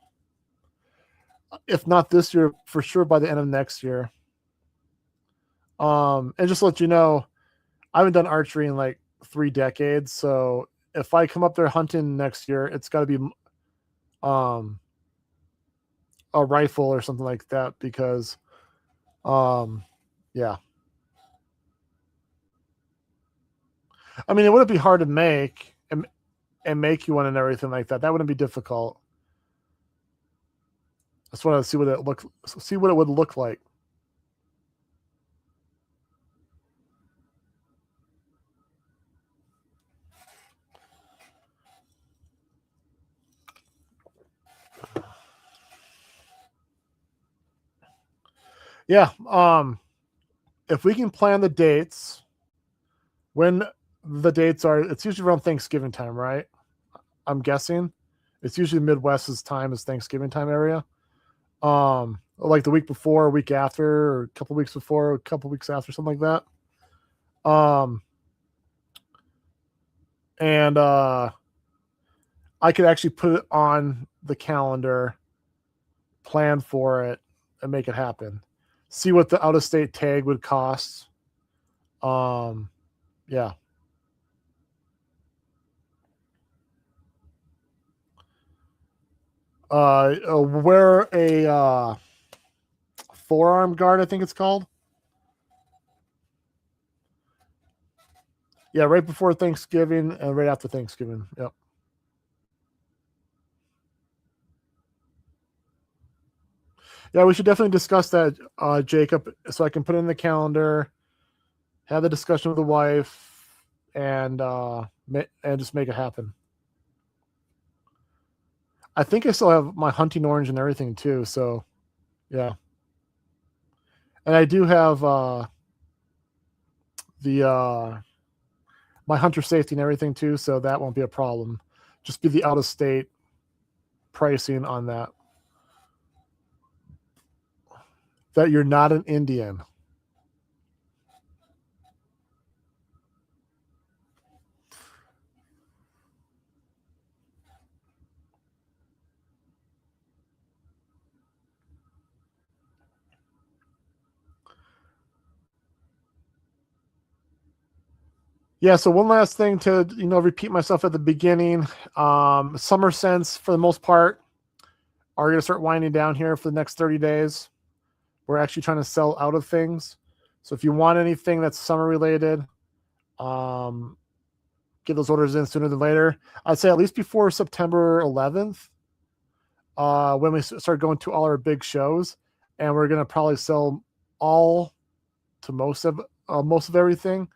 [SPEAKER 1] If not this year, for sure by the end of next year. And just to let you know, I haven't done archery in like 3 decades, so if I come up there hunting next year, it's got to be a rifle or something like that because yeah. I mean, it wouldn't be hard to make and make you one and everything like that. That wouldn't be difficult. I just want to see what it would look like. Yeah. If we can plan the dates, when the dates are, it's usually around Thanksgiving time, right? I'm guessing it's usually Midwest's time is Thanksgiving time area. Like the week before, a week after, or a couple weeks before, a couple weeks after, something like that. And I could actually put it on the calendar, plan for it, and make it happen. See what the out of state tag would cost. Yeah. Wear a forearm guard, I think it's called. Yeah, right before Thanksgiving and right after Thanksgiving. Yep. Yeah, we should definitely discuss that, Jacob, so I can put it in the calendar, have the discussion with the wife, and just make it happen. I think I still have my hunting orange and everything too. So, yeah, and I do have the my hunter safety and everything too. So that won't be a problem. Just be the out of state pricing on that. That you're not an Indian. Yeah, so one last thing to repeat myself at the beginning. Summer scents for the most part are going to start winding down here for the next 30 days. We're actually trying to sell out of things. So if you want anything that's summer related, get those orders in sooner than later. I'd say at least before September 11th, when we start going to all our big shows, and we're gonna probably sell all to most of everything.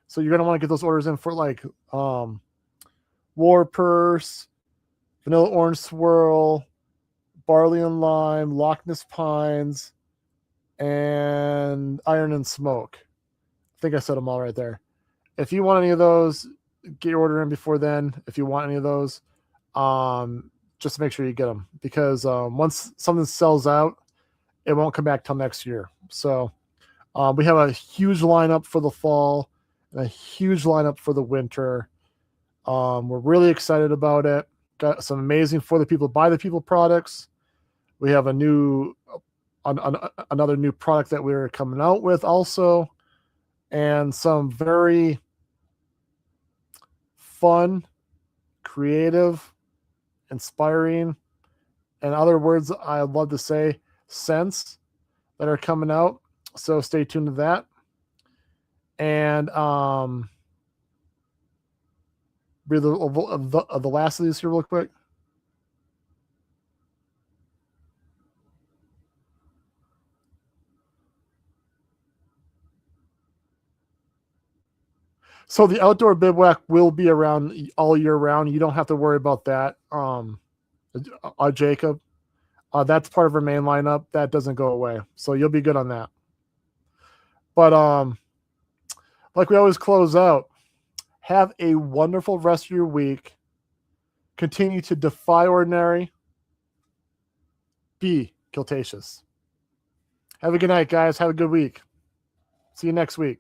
[SPEAKER 1] So you're gonna want to get those orders in for like War Purse, Vanilla Orange Swirl, Barley and Lime, Loch Ness Pines, and Iron and Smoke. I think I said them all right there. If you want any of those, get your order in before then. If you want any of those, just make sure you get them, because once something sells out, it won't come back till next year. So we have a huge lineup for the fall and a huge lineup for the winter. We're really excited about it. Got some amazing for the people, by the people products. We have another new product that we're coming out with also, and some very fun, creative, inspiring, and other words I love to say, scents that are coming out. So stay tuned to that. And read the last of these here real quick. So the outdoor bivouac will be around all year round. You don't have to worry about that, Jacob. That's part of our main lineup. That doesn't go away. So you'll be good on that. But like we always close out, have a wonderful rest of your week. Continue to defy ordinary. Be Kiltacious. Have a good night, guys. Have a good week. See you next week.